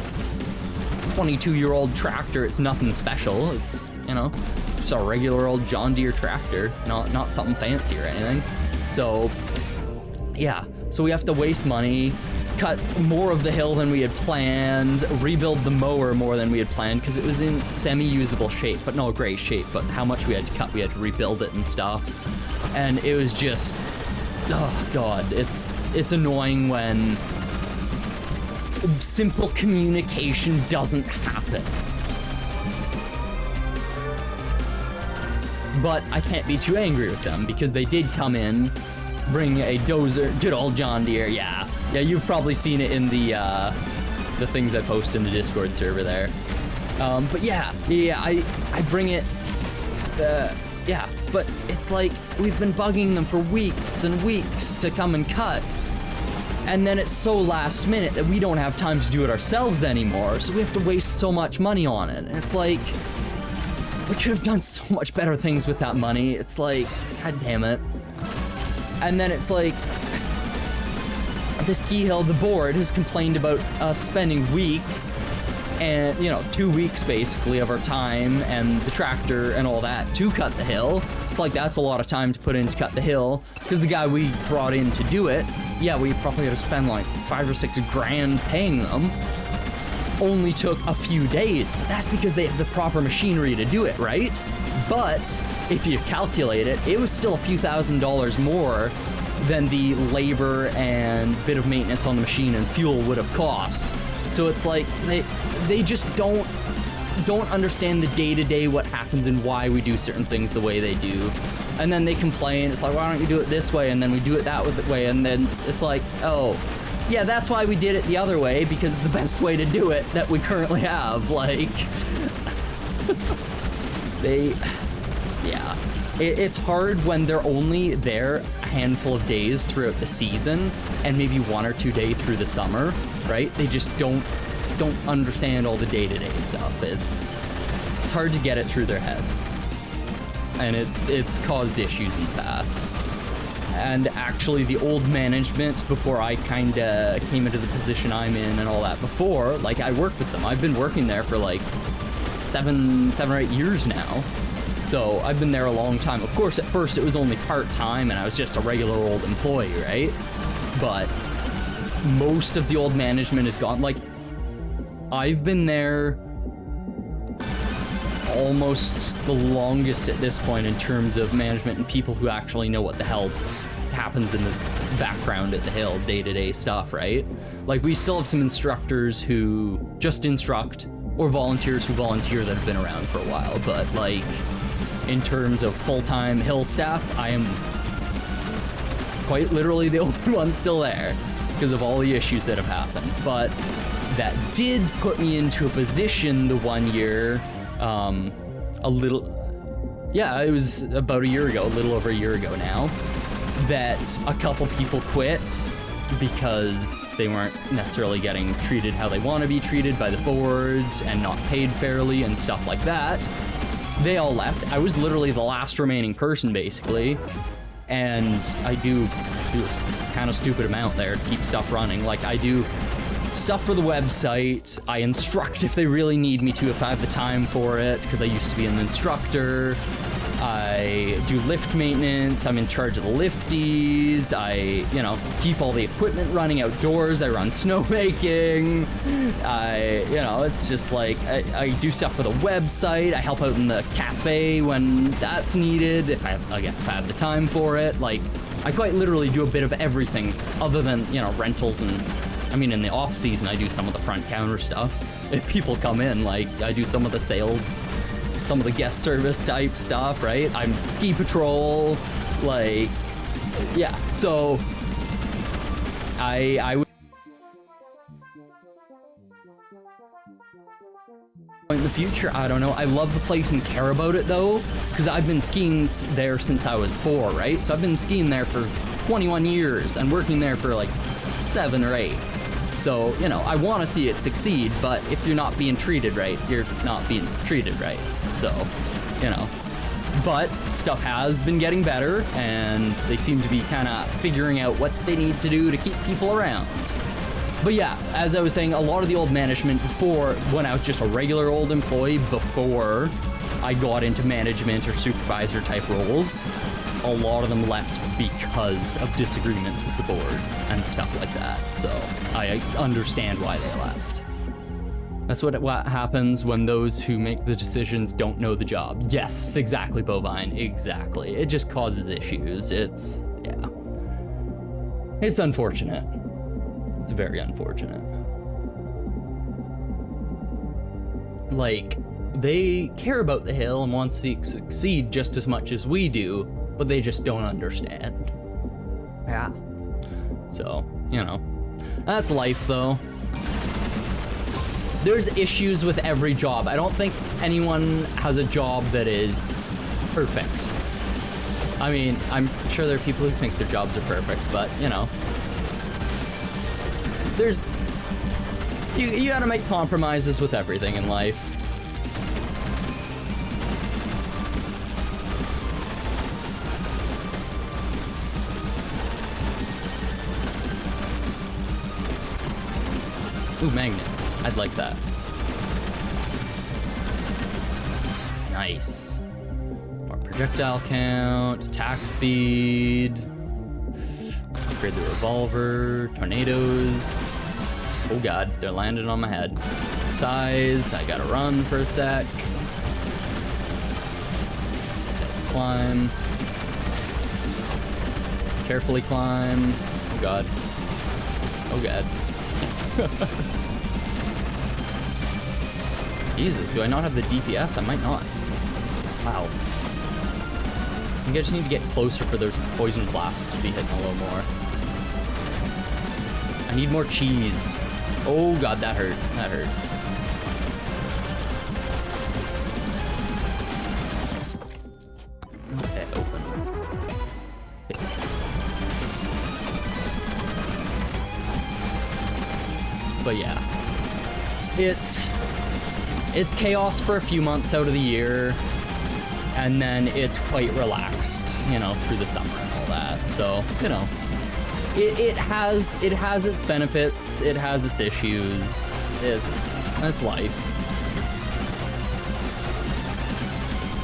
22-year-old tractor. It's nothing special. It's, you know, just a regular old John Deere tractor, not something fancy or anything. So, yeah, so we have to waste money, cut more of the hill than we had planned, rebuild the mower more than we had planned, because it was in semi-usable shape, but no great shape, but how much we had to cut, we had to rebuild it and stuff. And it was just, oh god, it's annoying when simple communication doesn't happen. But I can't be too angry with them, because they did come in, bring a dozer, good old John Deere, yeah, you've probably seen it in the things I post in the Discord server there. But yeah, I bring it, yeah, but it's like, we've been bugging them for weeks and weeks to come and cut, and then it's so last minute that we don't have time to do it ourselves anymore, so we have to waste so much money on it, and it's like, we could have done so much better things with that money. It's like, god damn it. And then it's like, the ski hill, the board has complained about us spending weeks, and, you know, 2 weeks basically of our time and the tractor and all that to cut the hill. It's like, that's a lot of time to put in to cut the hill, because the guy we brought in to do it, yeah, we probably had to spend like 5 or 6 grand paying them. Only took a few days, but that's because they have the proper machinery to do it, right? But if you calculate it, it was still a few $1,000s more than the labor and bit of maintenance on the machine and fuel would have cost. So it's like, they just don't understand the day-to-day what happens and why we do certain things the way they do. And then they complain, it's like, why don't you do it this way? And then we do it that way, and then it's like, oh, yeah, that's why we did it the other way, because it's the best way to do it that we currently have. Like, yeah. It's hard when they're only there a handful of days throughout the season, and maybe 1 or 2 days through the summer, right? They just don't understand all the day-to-day stuff. It's hard to get it through their heads. And it's caused issues in the past. And actually, the old management, before I kinda came into the position I'm in and all that before, like, I worked with them. I've been working there for like 7 or 8 years now. So I've been there a long time. Of course, at first it was only part-time and I was just a regular old employee, right? But most of the old management is gone. Like, I've been there almost the longest at this point in terms of management and people who actually know what the hell happens in the background at the hill, day-to-day stuff, right? Like, we still have some instructors who just instruct, or volunteers who volunteer that have been around for a while, but like, in terms of full-time hill staff, I am quite literally the only one still there because of all the issues that have happened. But that did put me into a position the 1 year, it was about a year ago, a little over a year ago now, that a couple people quit because they weren't necessarily getting treated how they want to be treated by the boards and not paid fairly and stuff like that. They all left. I was literally the last remaining person, basically. And I do a kind of stupid amount there to keep stuff running. Like, I do stuff for the website. I instruct if they really need me to, if I have the time for it, because I used to be an instructor. I do lift maintenance. I'm in charge of the lifties. I, keep all the equipment running outdoors. I run snowmaking. It's just like, I do stuff for the website. I help out in the cafe when that's needed, if I have the time for it. Like, I quite literally do a bit of everything other than, rentals and, in the off season, I do some of the front counter stuff. If people come in, like, I do some of the sales, some of the guest service type stuff, right? I'm ski patrol, like, yeah. So I would in the future, I don't know. I love the place and care about it though, because I've been skiing there since I was 4, right? So I've been skiing there for 21 years and working there for like 7 or 8. So, I want to see it succeed, but if you're not being treated right, you're not being treated right. So, but stuff has been getting better, and they seem to be kind of figuring out what they need to do to keep people around. But yeah, as I was saying, a lot of the old management before, when I was just a regular old employee, before I got into management or supervisor type roles, a lot of them left because of disagreements with the board and stuff like that. So I understand why they left. That's what happens when those who make the decisions don't know the job. Yes, exactly, Bovine, exactly. It just causes issues. It's unfortunate. It's very unfortunate. Like, they care about the hill and want to succeed just as much as we do, but they just don't understand. Yeah. So, that's life though. There's issues with every job. I don't think anyone has a job that is perfect. I'm sure there are people who think their jobs are perfect, but, you gotta make compromises with everything in life. Ooh, magnet. I'd like that. Nice. More projectile count, attack speed. Upgrade the revolver, tornadoes. Oh god, they're landing on my head. Size, I gotta run for a sec. Let's climb. Carefully climb. Oh god. Oh god. Jesus, do I not have the DPS? I might not. Wow. I think I just need to get closer for those poison flasks to be hitting a little more. I need more cheese. Oh god, that hurt. That hurt. Okay, open. Okay. But yeah, it's chaos for a few months out of the year, and then it's quite relaxed, through the summer and all that. So, it has its benefits, it has its issues. That's life.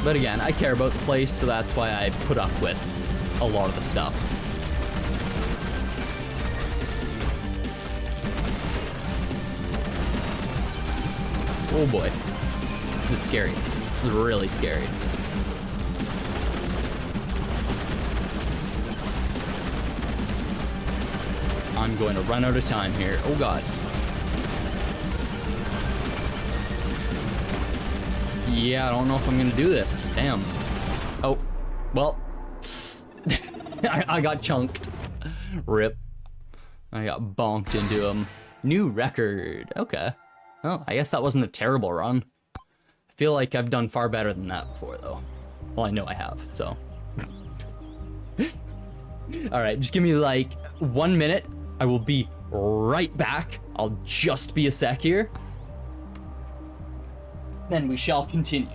But again, I care about the place, so that's why I put up with a lot of the stuff. Oh boy. This is scary. This is really scary. I'm going to run out of time here. Oh god. Yeah, I don't know if I'm gonna do this. Damn. Oh, well. I got chunked. Rip. I got bonked into him. New record. Okay. Well, I guess that wasn't a terrible run. I feel like I've done far better than that before, though. Well, I know I have, so. All right, just give me like 1 minute. I will be right back. I'll just be a sec here. Then we shall continue.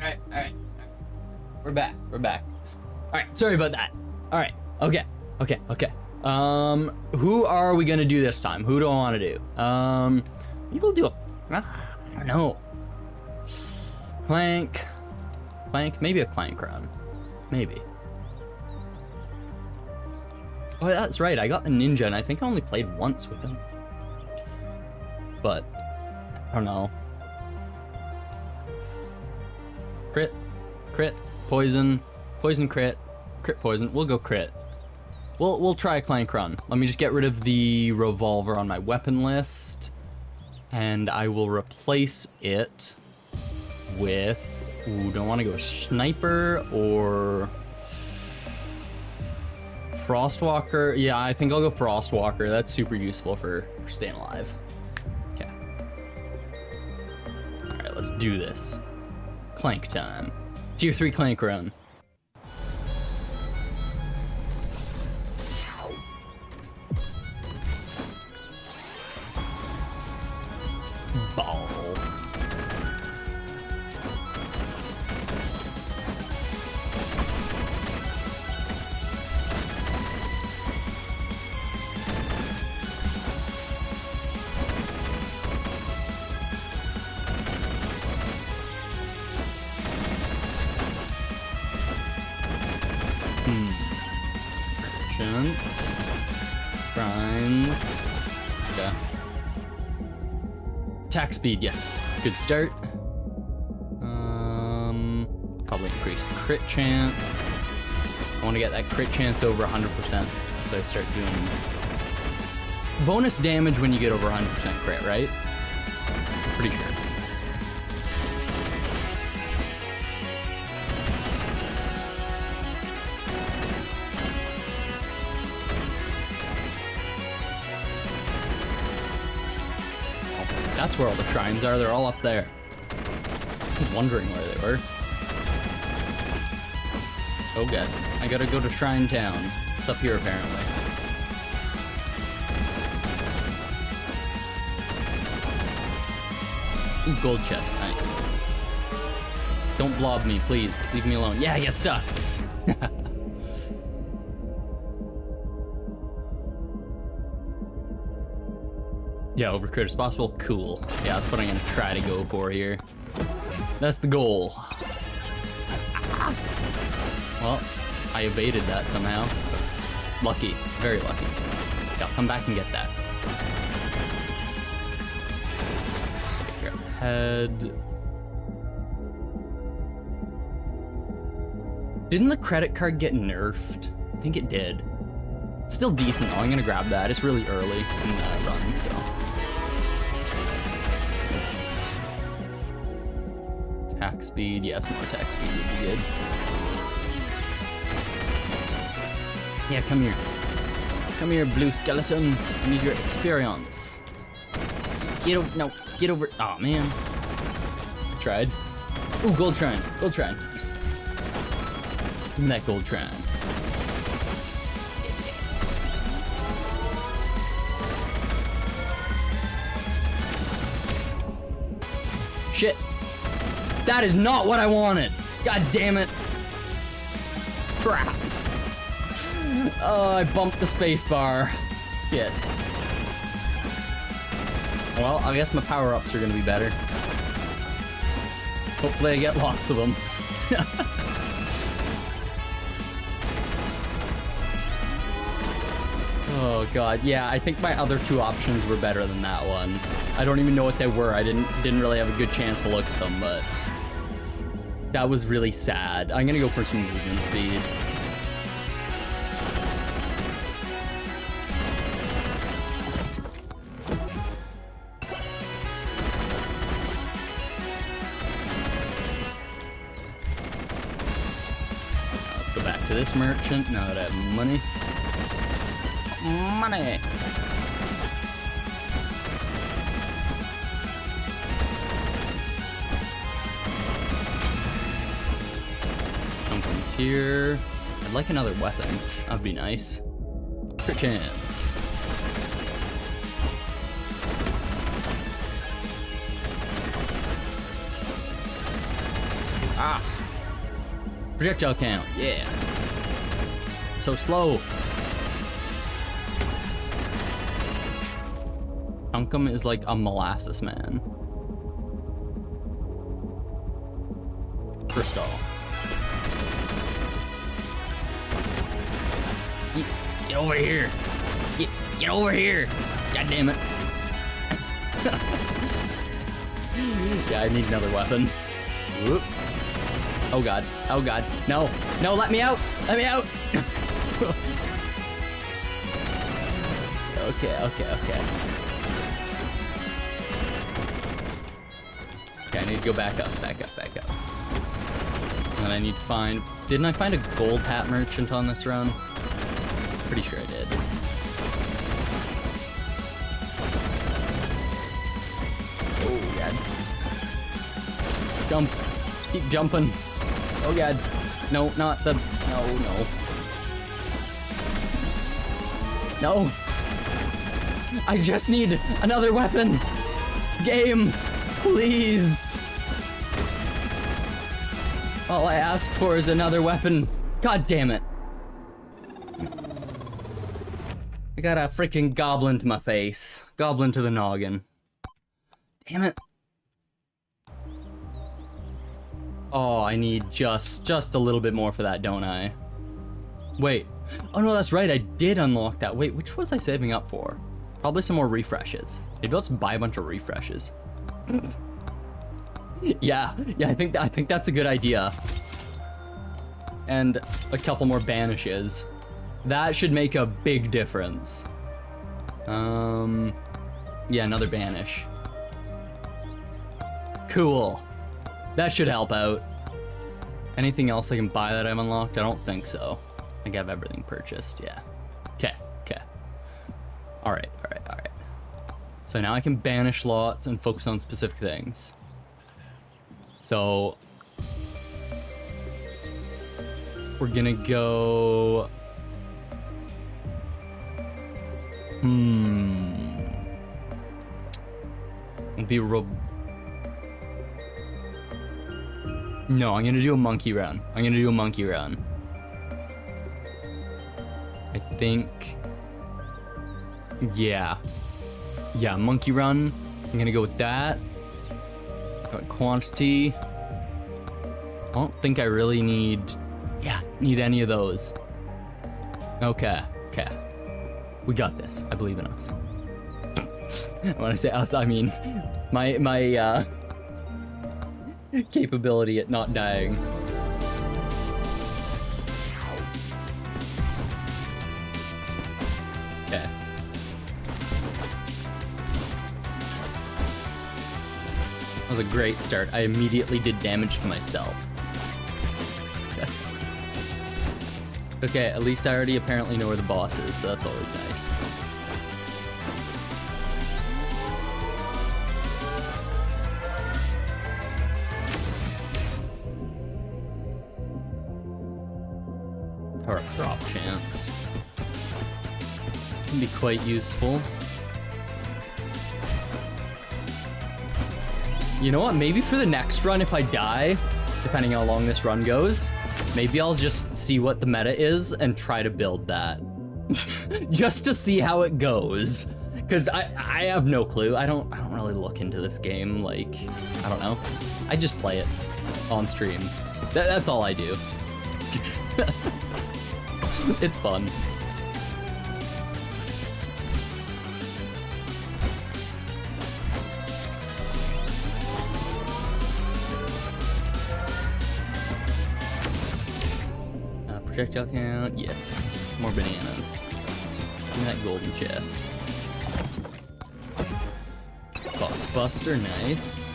All right. We're back. All right, sorry about that. All right, okay. Who are we gonna do this time? Who do I want to do? Maybe we'll do I don't know. Clank, maybe a Clank run. Maybe. Oh, that's right, I got the ninja and I think I only played once with him. But, I don't know. Crit, poison, crit, poison. We'll go crit. We'll try a Clank run. Let me just get rid of the revolver on my weapon list, and I will replace it with. Ooh, don't want to go sniper or Frostwalker. Yeah, I think I'll go Frostwalker. That's super useful for staying alive. Okay. All right, let's do this. Clank time. Tier 3 Clank run. Ball. Grinds. Okay. Attack speed, yes. Good start. Probably increase crit chance. I want to get that crit chance over 100%. So I start doing bonus damage when you get over 100% crit, right? Pretty sure. That's where all the shrines are. They're all up there. I was wondering where they were. Oh god. I gotta go to Shrine Town. It's up here apparently. Ooh, gold chest. Nice. Don't blob me, please. Leave me alone. Yeah, get stuck. Yeah, over crit as possible. Cool. Yeah, that's what I'm gonna try to go for here. That's the goal. Well, I evaded that somehow. I was lucky. Very lucky. Yeah, come back and get that. Grab the head. Didn't the credit card get nerfed? I think it did. Still decent though, I'm gonna grab that. It's really early in the run, so. Attack speed, yes, more attack speed would be good. Yeah, come here. Come here, blue skeleton. I need your experience. Get over, no, get over, oh man. Tried. Ooh, gold shrine, yes. Give me that gold shrine. Shit. That is not what I wanted. God damn it. Crap. Oh, I bumped the space bar. Shit. Well, I guess my power-ups are gonna be better. Hopefully I get lots of them. Oh god, yeah, I think my other two options were better than that one. I don't even know what they were. I didn't really have a good chance to look at them, but that was really sad. I'm gonna go for some movement speed. Let's go back to this merchant now that I have money. Money. Something's here. I'd like another weapon. That'd be nice. Crit chance. Ah. Projectile count. Yeah. So slow. Unkum is like a molasses man. Crystal. Get over here. Get over here. God damn it. Yeah, I need another weapon. Whoop. Oh god. Oh god. No. No, let me out. Let me out. Okay. Okay, I need to go back up. And then I need to find... Didn't I find a gold hat merchant on this run? Pretty sure I did. Oh, God. Jump. Just keep jumping. Oh, God. No, not the... No. I just need another weapon. Game. Please. All I ask for is another weapon. God damn it. I got a freaking goblin to my face. Goblin to the noggin. Damn it. Oh, I need just a little bit more for that, don't I? Wait. Oh no, that's right. I did unlock that. Wait, which was I saving up for? Probably some more refreshes. Maybe I'll just buy a bunch of refreshes. Yeah, I think that's a good idea. And a couple more banishes. That should make a big difference. Yeah, another banish. Cool. That should help out. Anything else I can buy that I've unlocked? I don't think so. I think I have everything purchased, yeah. Okay. All right. So now I can banish lots and focus on specific things. So we're gonna go. No, I'm gonna do a monkey run. I think. Yeah, monkey run. I'm gonna go with that. Got quantity. I don't think I really need any of those. Okay. We got this. I believe in us. When I say us, I mean my capability at not dying. Okay. That was a great start. I immediately did damage to myself. Okay, at least I already apparently know where the boss is, so that's always nice. Power up drop chance. Can be quite useful. You know what? Maybe for the next run, if I die, depending how long this run goes, maybe I'll just see what the meta is and try to build that. Just to see how it goes. Because I have no clue. I don't really look into this game. Like, I don't know. I just play it on stream. That's all I do. It's fun. Projectile count, yes. More bananas. Give me that golden chest. Boss Buster, nice.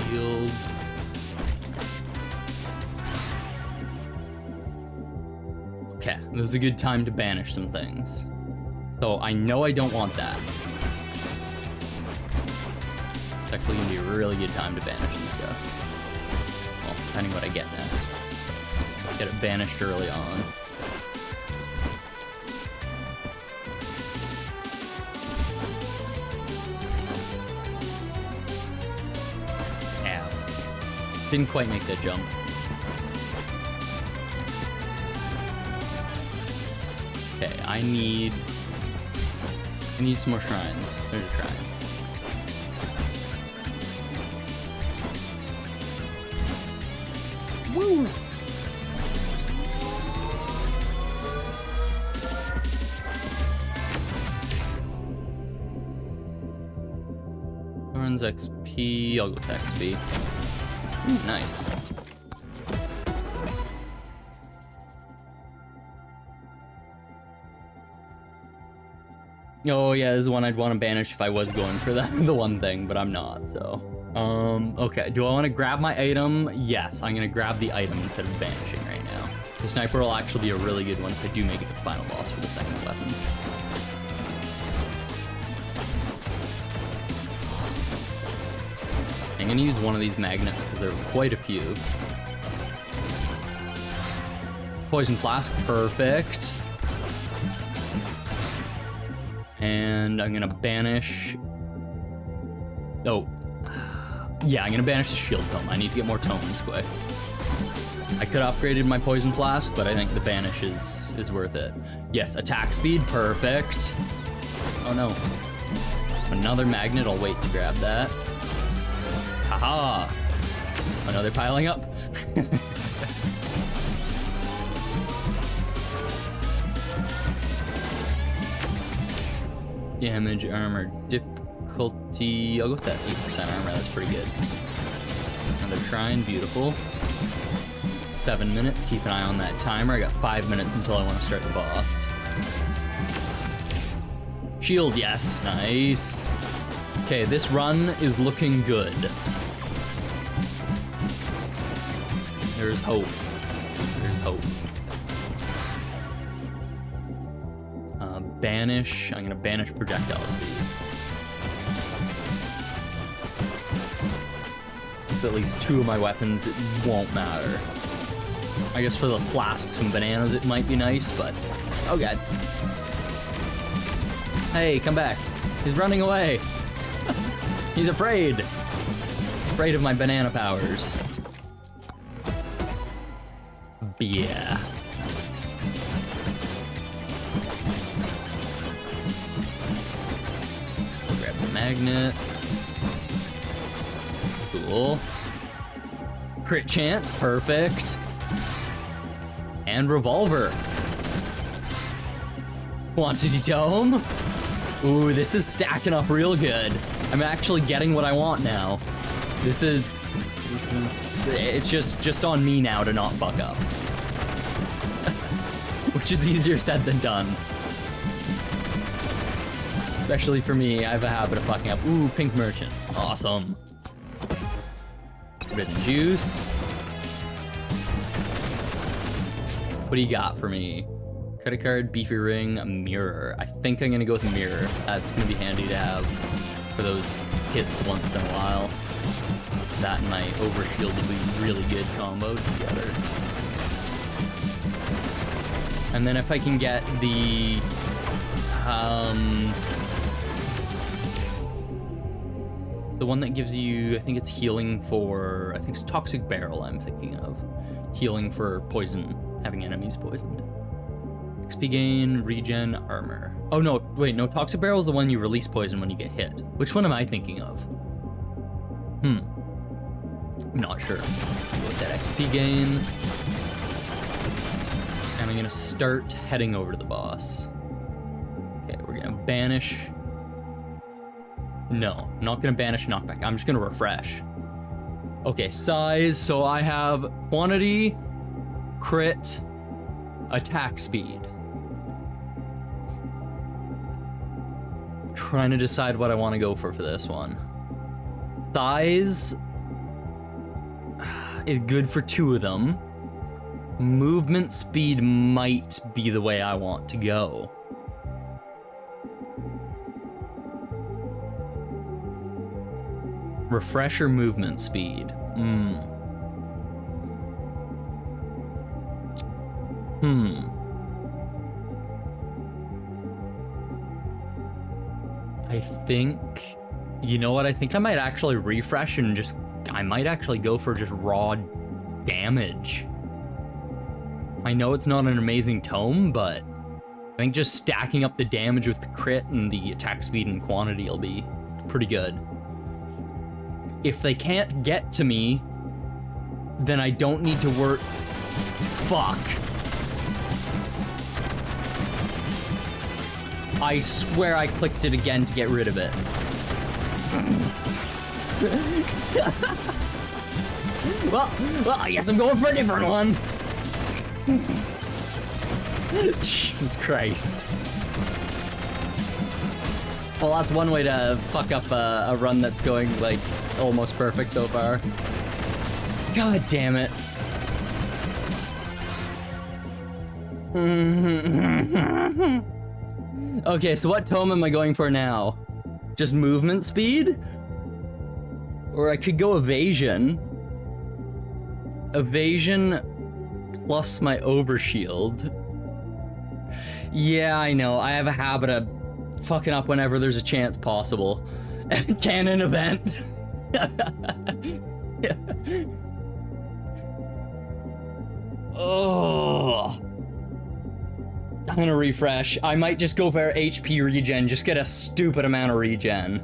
Shield. Okay, this is a good time to banish some things. So I know I don't want that. It's actually gonna be a really good time to banish some stuff. Depending what I get next. Get it banished early on. Ow. Didn't quite make that jump. Okay, I need some more shrines. There's a shrine. Woo! Thorns XP, I'll go to XP. Ooh, nice. Oh yeah, this is one I'd want to banish if I was going for the one thing, but I'm not, so. Okay, do I want to grab my item? Yes, I'm gonna grab the item instead of banishing right now. The sniper will actually be a really good one if I do make it the final boss for the second weapon. I'm gonna use one of these magnets because there are quite a few. Poison flask, perfect. And I'm gonna banish. Oh. Yeah, I'm gonna banish the shield tome. I need to get more tomes quick. I could have upgraded my poison flask, but I think the banish is worth it. Yes, attack speed, perfect. Oh no. Another magnet, I'll wait to grab that. Haha! Another piling up. Damage, armor, difficulty. I'll go with that 8% armor, that's pretty good. Another shrine, beautiful. 7 minutes, keep an eye on that timer. I got 5 minutes until I want to start the boss. Shield, yes, nice. Okay, this run is looking good. There's hope. There's hope. Banish. I'm gonna banish projectile speed. With at least 2 of my weapons, it won't matter. I guess for the flasks and bananas, it might be nice, but oh god. Hey, come back. He's running away. He's afraid. Afraid of my banana powers. Yeah. Grab the magnet. Cool. Crit chance, perfect. And revolver. Quantity tome. Ooh, this is stacking up real good. I'm actually getting what I want now. This is, it's just on me now to not fuck up. Which is easier said than done. Especially for me, I have a habit of fucking up. Ooh, pink merchant. Awesome. Red juice. What do you got for me? Credit card, beefy ring, a mirror. I think I'm gonna go with a mirror. That's gonna be handy to have for those hits once in a while. That and my overshield will be really good combo together. And then if I can get the one that gives you, I think it's healing for, I think it's Toxic Barrel I'm thinking of. Healing for poison, having enemies poisoned. XP gain, regen, armor. Oh no, wait, no, Toxic Barrel is the one you release poison when you get hit. Which one am I thinking of? I'm not sure. Go with that XP gain. And I'm gonna start heading over to the boss. Okay, we're gonna banish. No, I'm not gonna banish knockback. I'm just gonna refresh. Okay, size. So I have quantity, crit, attack speed. Trying to decide what I want to go for this one. Size is good for 2 of them. Movement speed might be the way I want to go. Refresher movement speed. I think, you know what? I think I might actually refresh and just, I might actually go for just raw damage. I know it's not an amazing tome, but I think just stacking up the damage with the crit and the attack speed and quantity will be pretty good. If they can't get to me, then I don't need to work. Fuck. I swear I clicked it again to get rid of it. well, I guess I'm going for a different one. Jesus Christ. Well, that's one way to fuck up a run that's going, like, almost perfect so far. God damn it. Okay, so what tome am I going for now? Just movement speed? Or I could go evasion. Evasion plus my overshield. Yeah, I know. I have a habit of fucking up whenever there's a chance possible. Canon event. Oh. I'm gonna refresh. I might just go for HP regen, just get a stupid amount of regen.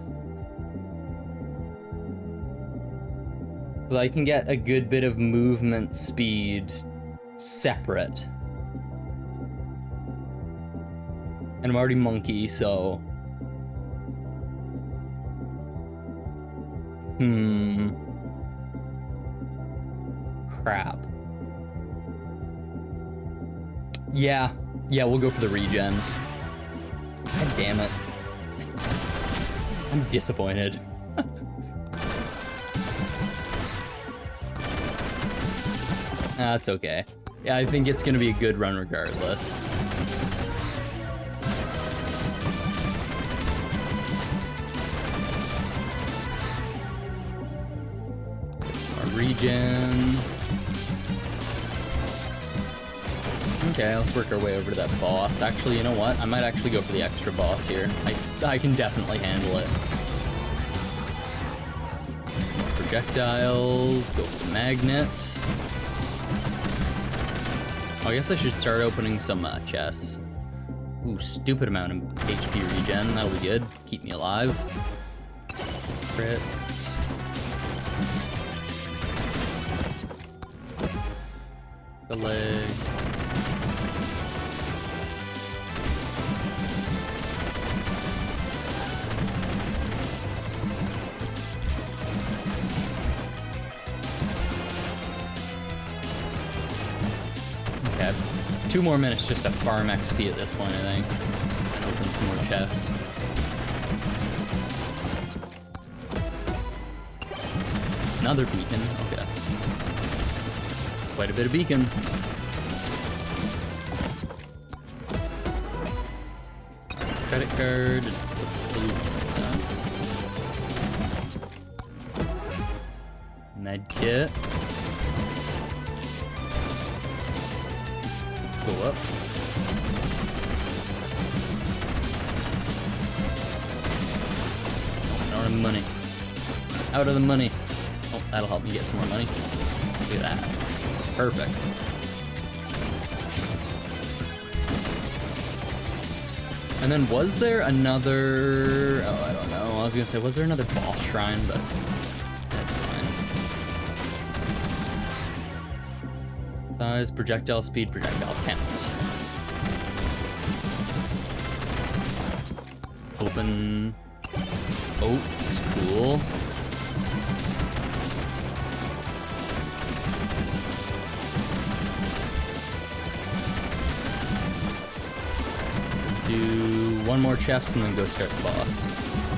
So I can get a good bit of movement speed separate. And I'm already monkey, so... Crap. Yeah, we'll go for the regen. God damn it. I'm disappointed. That's okay. Yeah, I think it's gonna be a good run regardless. Regen. Okay, let's work our way over to that boss. Actually, you know what? I might actually go for the extra boss here. I can definitely handle it. Projectiles. Go for the magnet. Oh, I guess I should start opening some chests. Ooh, stupid amount of HP regen. That'll be good. Keep me alive. Crit. The leg. 2 more minutes just to farm XP at this point, I think. And open some more chests. Another beacon, okay. Quite a bit of beacon. Credit card. Med kit. Go up. Out of money. Out of the money. Oh, that'll help me get some more money. Look at that. Perfect. And then was there another... Oh, I don't know. I was gonna say, was there another boss shrine? But that's fine. Size, projectile speed, projectile count. Open oats, cool. Do one more chest and then go start the boss.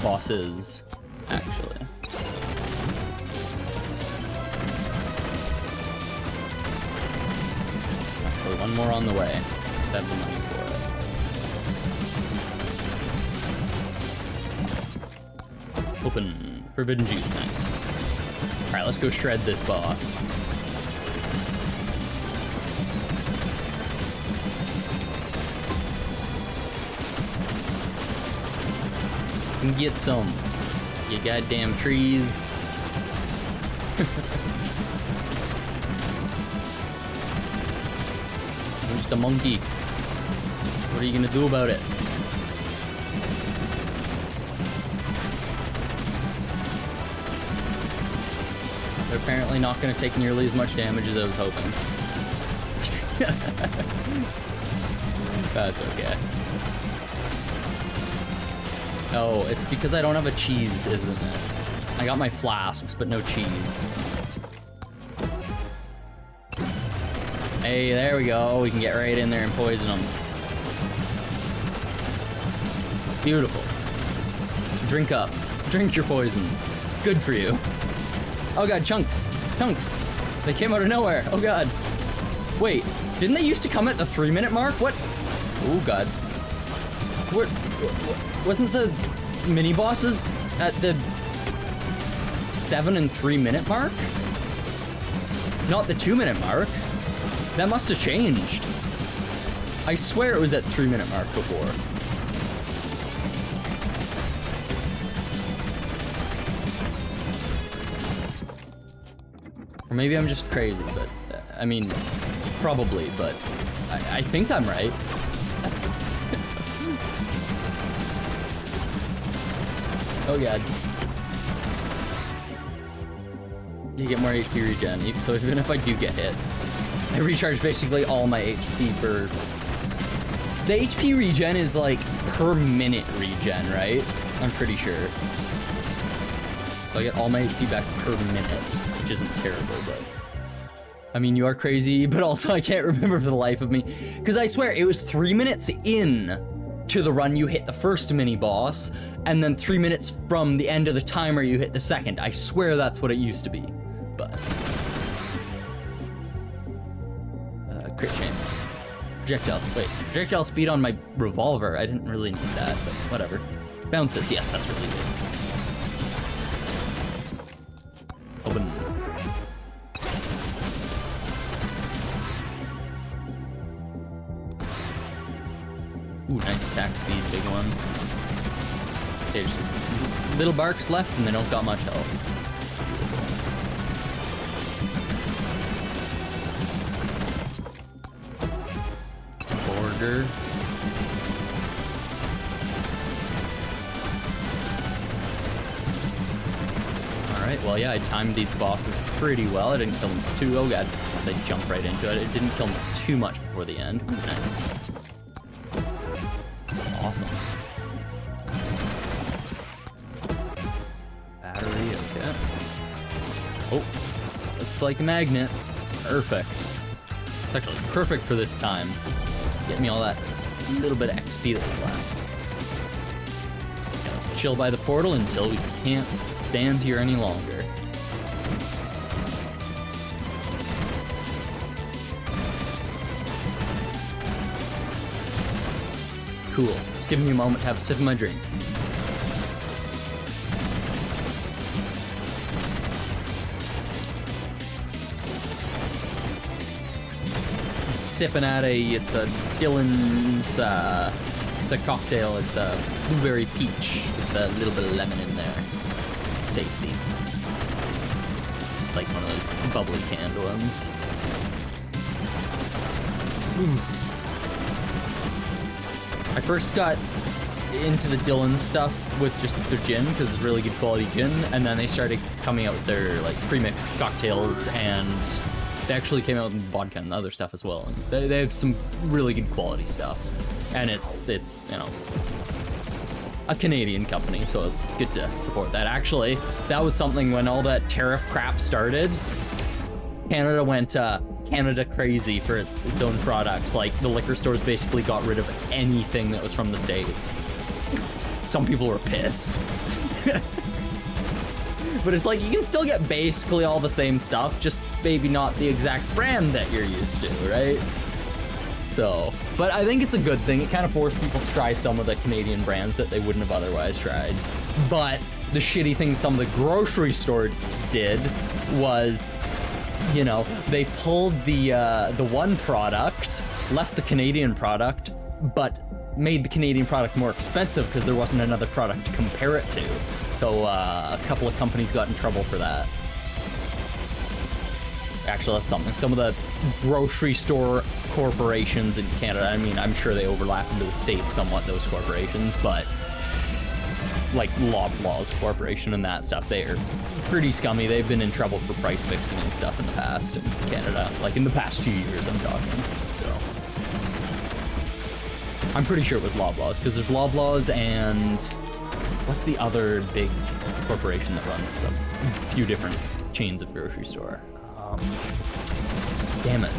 Bosses, actually. Actually, one more on the way. Have the money for it. Open. Forbidden juice, nice. Alright, let's go shred this boss. Get some, you goddamn trees. I'm just a monkey. What are you gonna do about it? They're apparently not gonna take nearly as much damage as I was hoping. That's okay. Oh, it's because I don't have a cheese, isn't it? I got my flasks, but no cheese. Hey, there we go. We can get right in there and poison them. Beautiful. Drink up. Drink your poison. It's good for you. Oh god, chunks. Chunks. They came out of nowhere. Oh god. Wait, didn't they used to come at the 3-minute mark? What? Oh god. Where? Wasn't the mini bosses at the 7 and 3-minute mark? Not the 2-minute mark. That must have changed. I swear it was at 3-minute mark before. Or maybe I'm just crazy, but I mean, probably, but I think I'm right. Oh god. You get more HP regen, so even if I do get hit, I recharge basically all my HP for... The HP regen is like per minute regen, right? I'm pretty sure. So I get all my HP back per minute, which isn't terrible, but... I mean, you are crazy, but also I can't remember for the life of me. Because I swear, it was 3 minutes in to the run you hit the first mini boss, and then 3 minutes from the end of the timer you hit the second. I swear that's what it used to be, but... crit chance. Projectile speed on my revolver. I didn't really need that, but whatever. Bounces, yes, that's really good. Open. Ooh, nice attack speed, big one. Okay, just little barks left and they don't got much health. Border. Alright, well yeah, I timed these bosses pretty well. I didn't kill them too, oh god, they jumped right into it. It didn't kill them too much before the end. Ooh, nice. Awesome. Battery, okay. Oh, looks like a magnet. Perfect. It's actually perfect for this time. Get me all that little bit of XP that was left. Let's chill by the portal until we can't stand here any longer. Cool. Just give me a moment to have a sip of my drink. Sipping at it's a Dylan's, it's a cocktail, it's a blueberry peach with a little bit of lemon in there. It's tasty. It's like one of those bubbly canned ones. I first got into the Dylan stuff with just their gin, because it's really good quality gin, and then they started coming out with their like premixed cocktails, and they actually came out with vodka and other stuff as well. And they have some really good quality stuff. And it's you know, a Canadian company, so it's good to support that. Actually, that was something when all that tariff crap started. Canada went Canada crazy for its own products. Like, the liquor stores basically got rid of anything that was from the States. Some people were pissed. But it's like, you can still get basically all the same stuff, just maybe not the exact brand that you're used to, right? So, but I think it's a good thing. It kind of forced people to try some of the Canadian brands that they wouldn't have otherwise tried. But the shitty thing some of the grocery stores did was, you know, they pulled the one product, left the Canadian product, but made the Canadian product more expensive because there wasn't another product to compare it to. So a couple of companies got in trouble for that. Actually, that's something. Some of the grocery store corporations in Canada, I mean, I'm sure they overlap into the States somewhat, those corporations, but like Loblaws Corporation and that stuff, they are pretty scummy. They've been in trouble for price fixing and stuff in the past in Canada, like in the past few years, I'm talking. So I'm pretty sure it was Loblaws, because there's Loblaws and what's the other big corporation that runs a few different chains of grocery store? Damn it.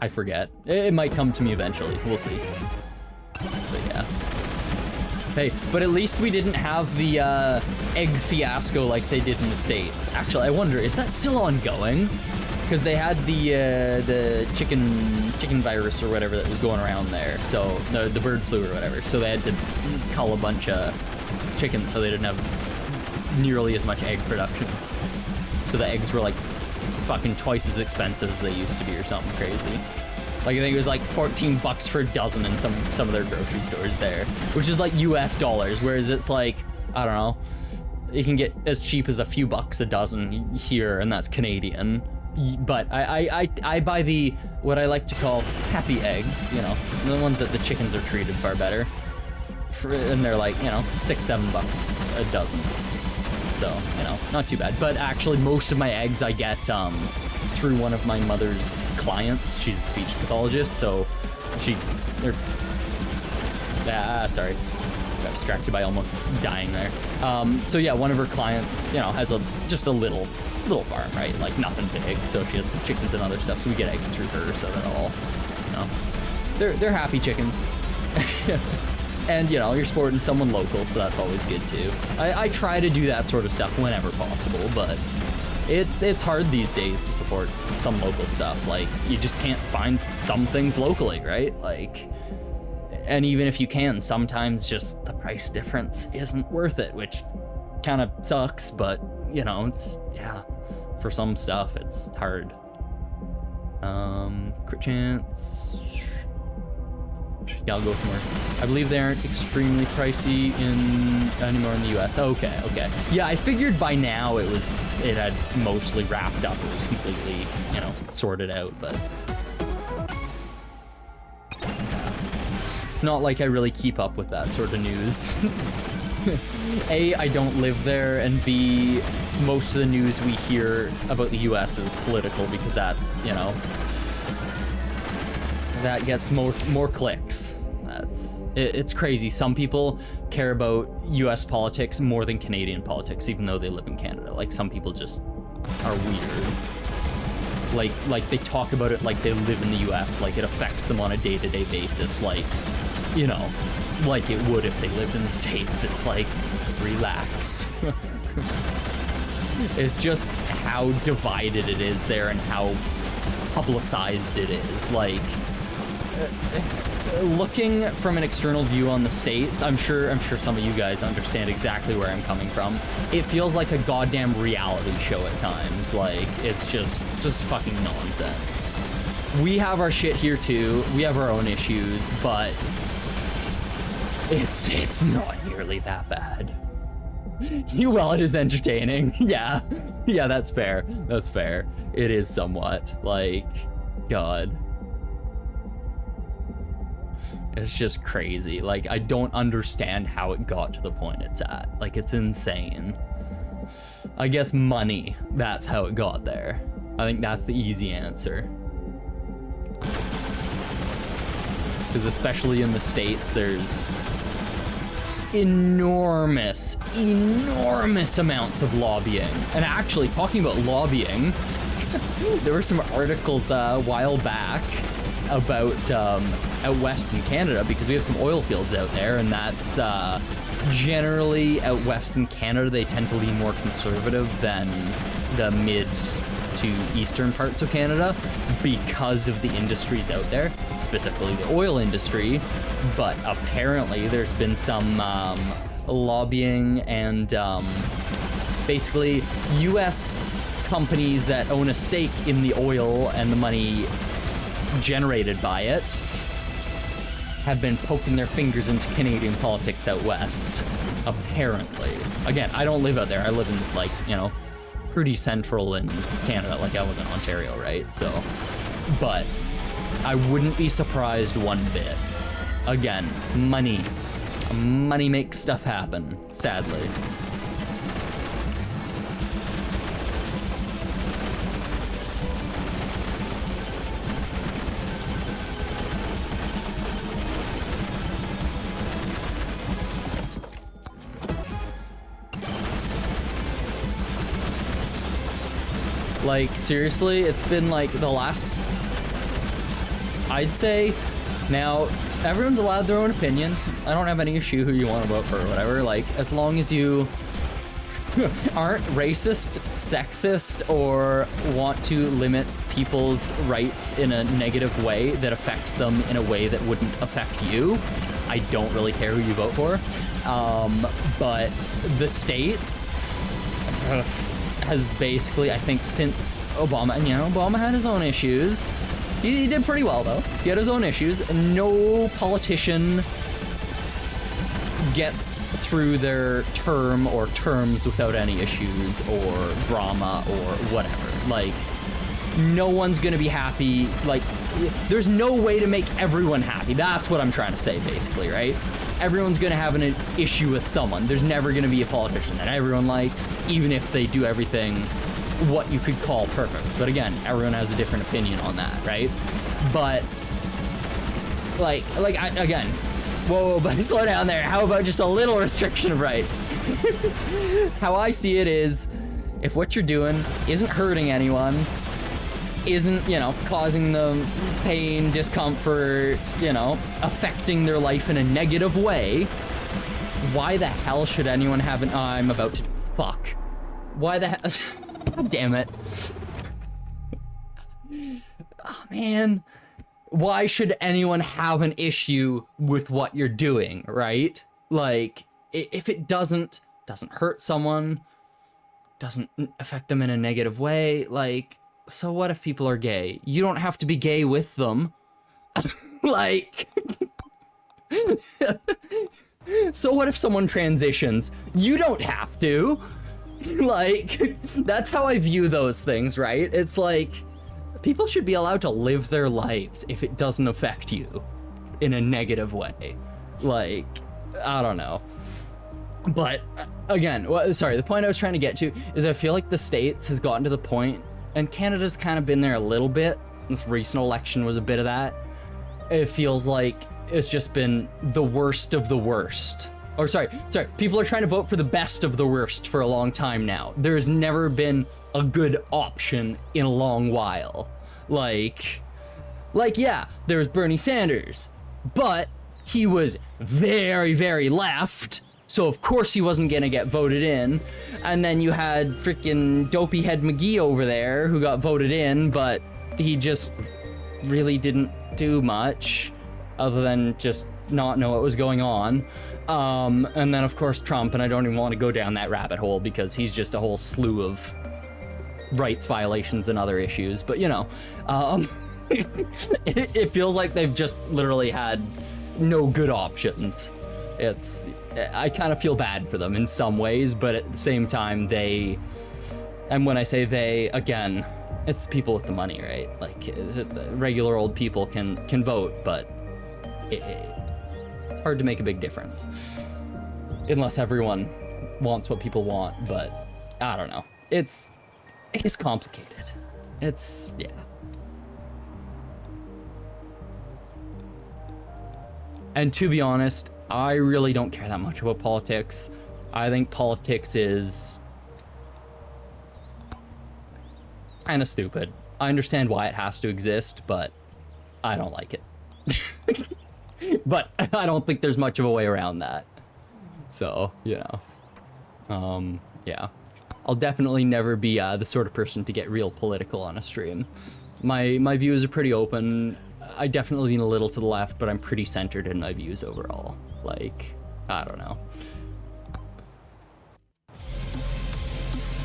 I forget. It might come to me eventually. We'll see. But yeah. Hey, but at least we didn't have the egg fiasco like they did in the States. Actually, I wonder, is that still ongoing? Because they had the chicken virus or whatever that was going around there. So the bird flu or whatever. So they had to cull a bunch of chickens so they didn't have nearly as much egg production. So the eggs were like fucking twice as expensive as they used to be or something crazy. Like, I think it was like $14 for a dozen in some of their grocery stores there, which is like US dollars, whereas it's like, I don't know, you can get as cheap as a few bucks a dozen here, and that's Canadian. But I buy the, what I like to call happy eggs, you know, the ones that the chickens are treated far better. And they're like, you know, $6-7 a dozen. So, you know, not too bad. But actually, most of my eggs I get through one of my mother's clients. She's a speech pathologist, so sorry. Got distracted by almost dying there. So yeah, one of her clients, you know, has just a little farm, right? Like nothing big. So she has chickens and other stuff. So we get eggs through her, so that all, you know, they're happy chickens. And, you know, you're supporting someone local, so that's always good, too. I try to do that sort of stuff whenever possible, but it's hard these days to support some local stuff. Like, you just can't find some things locally, right? Like, and even if you can, sometimes just the price difference isn't worth it, which kind of sucks, but, you know, it's, yeah, for some stuff, it's hard. Crit chance... Yeah, I'll go somewhere. I believe they aren't extremely pricey anymore in the US. Okay. Yeah, I figured by now it had mostly wrapped up. It was completely, you know, sorted out, but it's not like I really keep up with that sort of news. A, I don't live there, and B, most of the news we hear about the US is political, because that's, you know, that gets more clicks. It's crazy. Some people care about US politics more than Canadian politics, even though they live in Canada. Like, some people just are weird. Like they talk about it like they live in the US, like it affects them on a day-to-day basis, like, you know, like it would if they lived in the States. It's like, relax. It's just how divided it is there and how publicized it is. Like, looking from an external view on the States, I'm sure some of you guys understand exactly where I'm coming from. It feels like a goddamn reality show at times. Like, it's just fucking nonsense. We have our shit here too. We have our own issues, but it's not nearly that bad. Well, it is entertaining. Yeah, that's fair. That's fair. It is somewhat. Like, God. It's just crazy. Like, I don't understand how it got to the point it's at. Like, it's insane. I guess money, that's how it got there. I think that's the easy answer. Because especially in the States, there's enormous amounts of lobbying. And actually, talking about lobbying, there were some articles a while back about out west in Canada, because we have some oil fields out there, and that's generally out west in Canada, they tend to lean more conservative than the mid to eastern parts of Canada because of the industries out there, specifically the oil industry. But apparently there's been some lobbying and basically US companies that own a stake in the oil and the money generated by it have been poking their fingers into Canadian politics out west, apparently. Again, I don't live out there. I live in, like, you know, pretty central in Canada. Like, I live in Ontario, right? So, but I wouldn't be surprised one bit. Again, money. Money makes stuff happen, sadly. Like, seriously, it's been like the last, I'd say, now, everyone's allowed their own opinion. I don't have any issue who you want to vote for or whatever. Like, as long as you aren't racist, sexist, or want to limit people's rights in a negative way that affects them in a way that wouldn't affect you, I don't really care who you vote for. But the States has basically, I think, since Obama, and you know, Obama had his own issues. He did pretty well, though. He had his own issues. No politician gets through their term or terms without any issues or drama or whatever. Like, no one's gonna be happy. Like, there's no way to make everyone happy. That's what I'm trying to say, basically, right? Everyone's gonna have an issue with someone. There's never gonna be a politician that everyone likes, even if they do everything what you could call perfect. But again, everyone has a different opinion on that, right? But again, whoa, buddy, slow down there. How about just a little restriction of rights? How I see it is, if what you're doing isn't hurting anyone, isn't, you know, causing them pain, discomfort, you know, affecting their life in a negative way, why the hell should anyone have an, I'm about to, fuck. Why the hell? God damn it. Oh, man. Why should anyone have an issue with what you're doing, right? Like, if it doesn't hurt someone, doesn't affect them in a negative way, like, so what if people are gay? You don't have to be gay with them. Like, so what if someone transitions? You don't have to. Like, that's how I view those things, right? It's like, people should be allowed to live their lives if it doesn't affect you in a negative way. Like, I don't know. But again, sorry, the point I was trying to get to is I feel like the States has gotten to the point, and Canada's kind of been there a little bit. This recent election was a bit of that. It feels like it's just been the worst of the worst. Or sorry, people are trying to vote for the best of the worst for a long time now. There's never been a good option in a long while. Like yeah, there was Bernie Sanders, but he was very, very left, so of course he wasn't gonna get voted in. And then you had freaking Dopey Head McGee over there who got voted in, but he just really didn't do much other than just not know what was going on. And then of course Trump, and I don't even want to go down that rabbit hole because he's just a whole slew of rights violations and other issues, but you know, it feels like they've just literally had no good options. I kind of feel bad for them in some ways, but at the same time, and when I say they, again, it's the people with the money, right? Like, the regular old people can vote, but it's hard to make a big difference. Unless everyone wants what people want, but I don't know. It's complicated. Yeah. And to be honest, I really don't care that much about politics. I think politics is kind of stupid. I understand why it has to exist, but I don't like it. But I don't think there's much of a way around that. So, you know. Yeah. I'll definitely never be the sort of person to get real political on a stream. My views are pretty open. I definitely lean a little to the left, but I'm pretty centered in my views overall. Like, I don't know.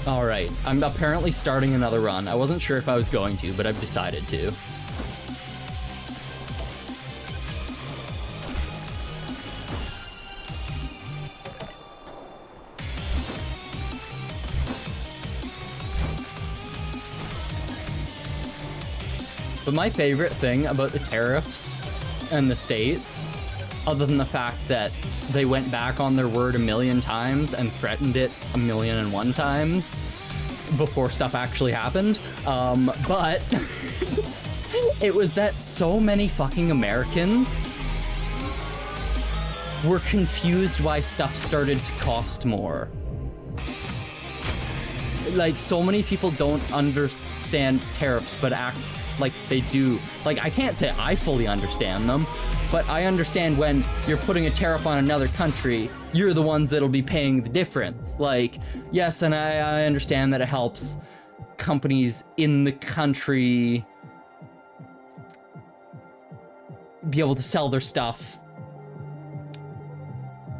All right, I'm apparently starting another run. I wasn't sure if I was going to, but I've decided to. But my favorite thing about the tariffs and the states, other than the fact that they went back on their word 1,000,000 times and threatened it 1,000,001 times before stuff actually happened, but it was that so many fucking Americans were confused why stuff started to cost more. Like, so many people don't understand tariffs, but act like they do. Like, I can't say I fully understand them, but I understand when you're putting a tariff on another country, you're the ones that'll be paying the difference. Like, yes, and I understand that it helps companies in the country be able to sell their stuff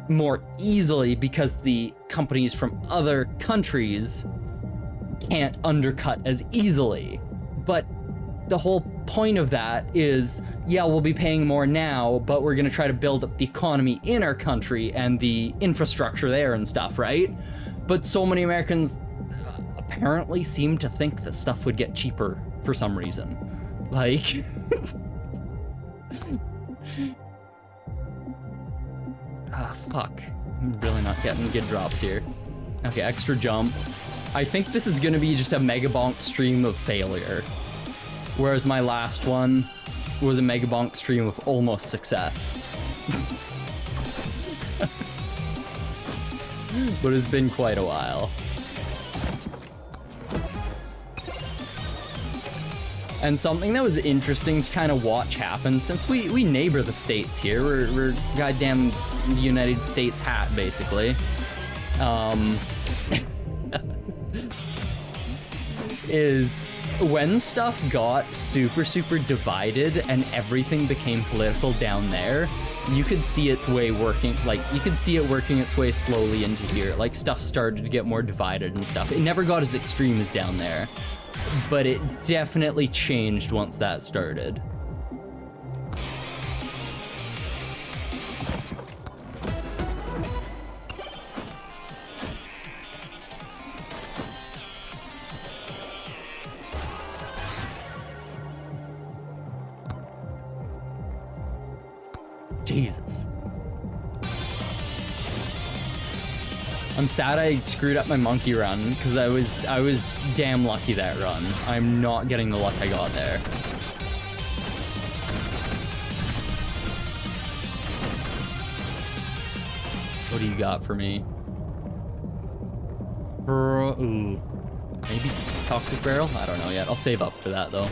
more easily because the companies from other countries can't undercut as easily. But the whole point of that is, yeah, we'll be paying more now, but we're gonna try to build up the economy in our country and the infrastructure there and stuff, right? But so many Americans apparently seem to think that stuff would get cheaper for some reason. Like, fuck. I'm really not getting good drops here. Okay, extra jump. I think this is gonna be just a Megabonk stream of failure. Whereas my last one was a Megabonk stream of almost success. But it's been quite a while. And something that was interesting to kind of watch happen, since we neighbor the states here, we're goddamn United States hat, basically. Is when stuff got super divided and everything became political down there, you could see its way working, like, you could see it working its way slowly into here. Like, stuff started to get more divided and stuff. It never got as extreme as down there, but it definitely changed once that started. Jesus. I'm sad I screwed up my monkey run, because I was damn lucky that run. I'm not getting the luck I got there. What do you got for me? Ooh. Maybe toxic barrel? I don't know yet. I'll save up for that though.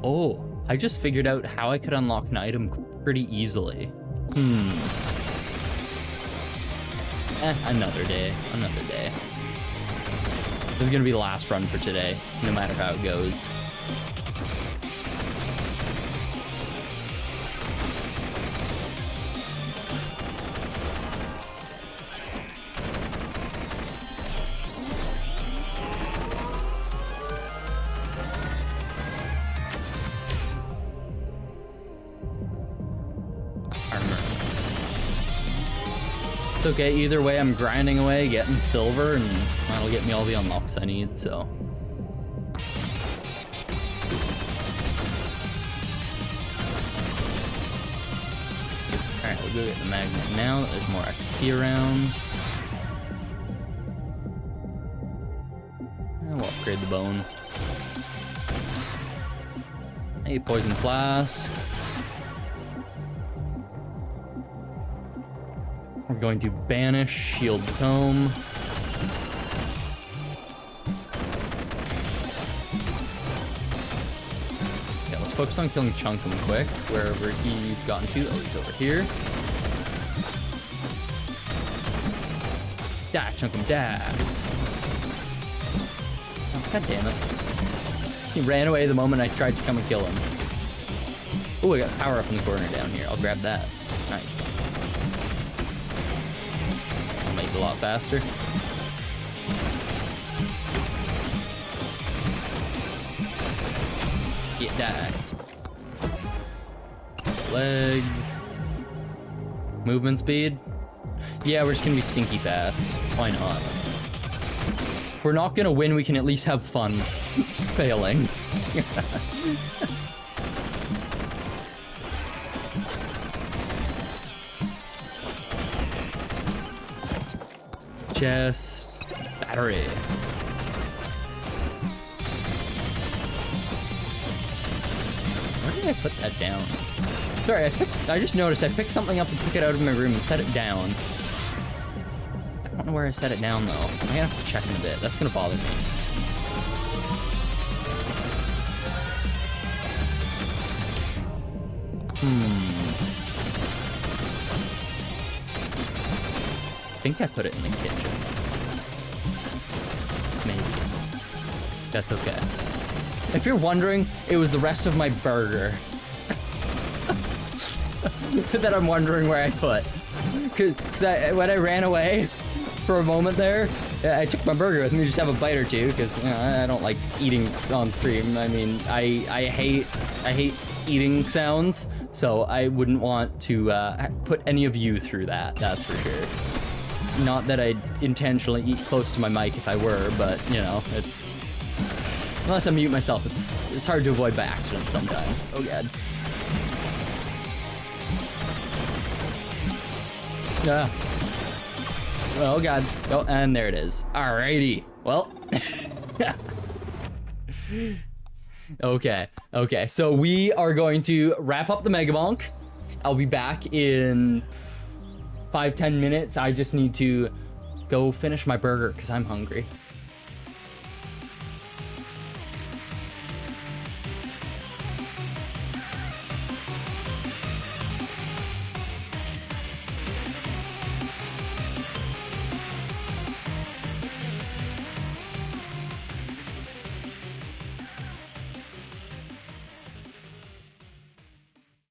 Oh, I just figured out how I could unlock an item pretty easily. Another day, another day. This is gonna be the last run for today, no matter how it goes. It's okay, either way I'm grinding away, getting silver, and that'll get me all the unlocks I need, so. Alright, we'll go get the magnet now that there's more XP around. And we'll upgrade the bone. Hey, poison flask. We're going to banish shield tome. Yeah, let's focus on killing Chunkum quick, wherever he's gotten to. Oh, he's over here. Die, Chunkum, die. Oh, God damn it. He ran away the moment I tried to come and kill him. Oh, I got power up in the corner down here. I'll grab that. Nice. A lot faster. Get die. Leg. Movement speed. Yeah, we're just gonna be stinky fast. Why not? If we're not gonna win, we can at least have fun failing. Chest, battery. Where did I put that down? Sorry, I just noticed I picked something up and took it out of my room and set it down. I don't know where I set it down though. I'm gonna have to check in a bit. That's gonna bother me. I think I put it in the kitchen. Maybe. That's okay. If you're wondering, it was the rest of my burger that I'm wondering where I put. Cause when I ran away for a moment there, I took my burger with me, just have a bite or two, because you know, I don't like eating on stream. I mean, I hate eating sounds, so I wouldn't want to put any of you through that. That's for sure. Not that I'd intentionally eat close to my mic if I were, but you know, it's unless I mute myself, it's hard to avoid by accident sometimes. Oh god. Oh god. Oh, and there it is. Alrighty. Well. Okay. So we are going to wrap up the Megabonk. I'll be back in 5-10 minutes. I just need to go finish my burger because I'm hungry.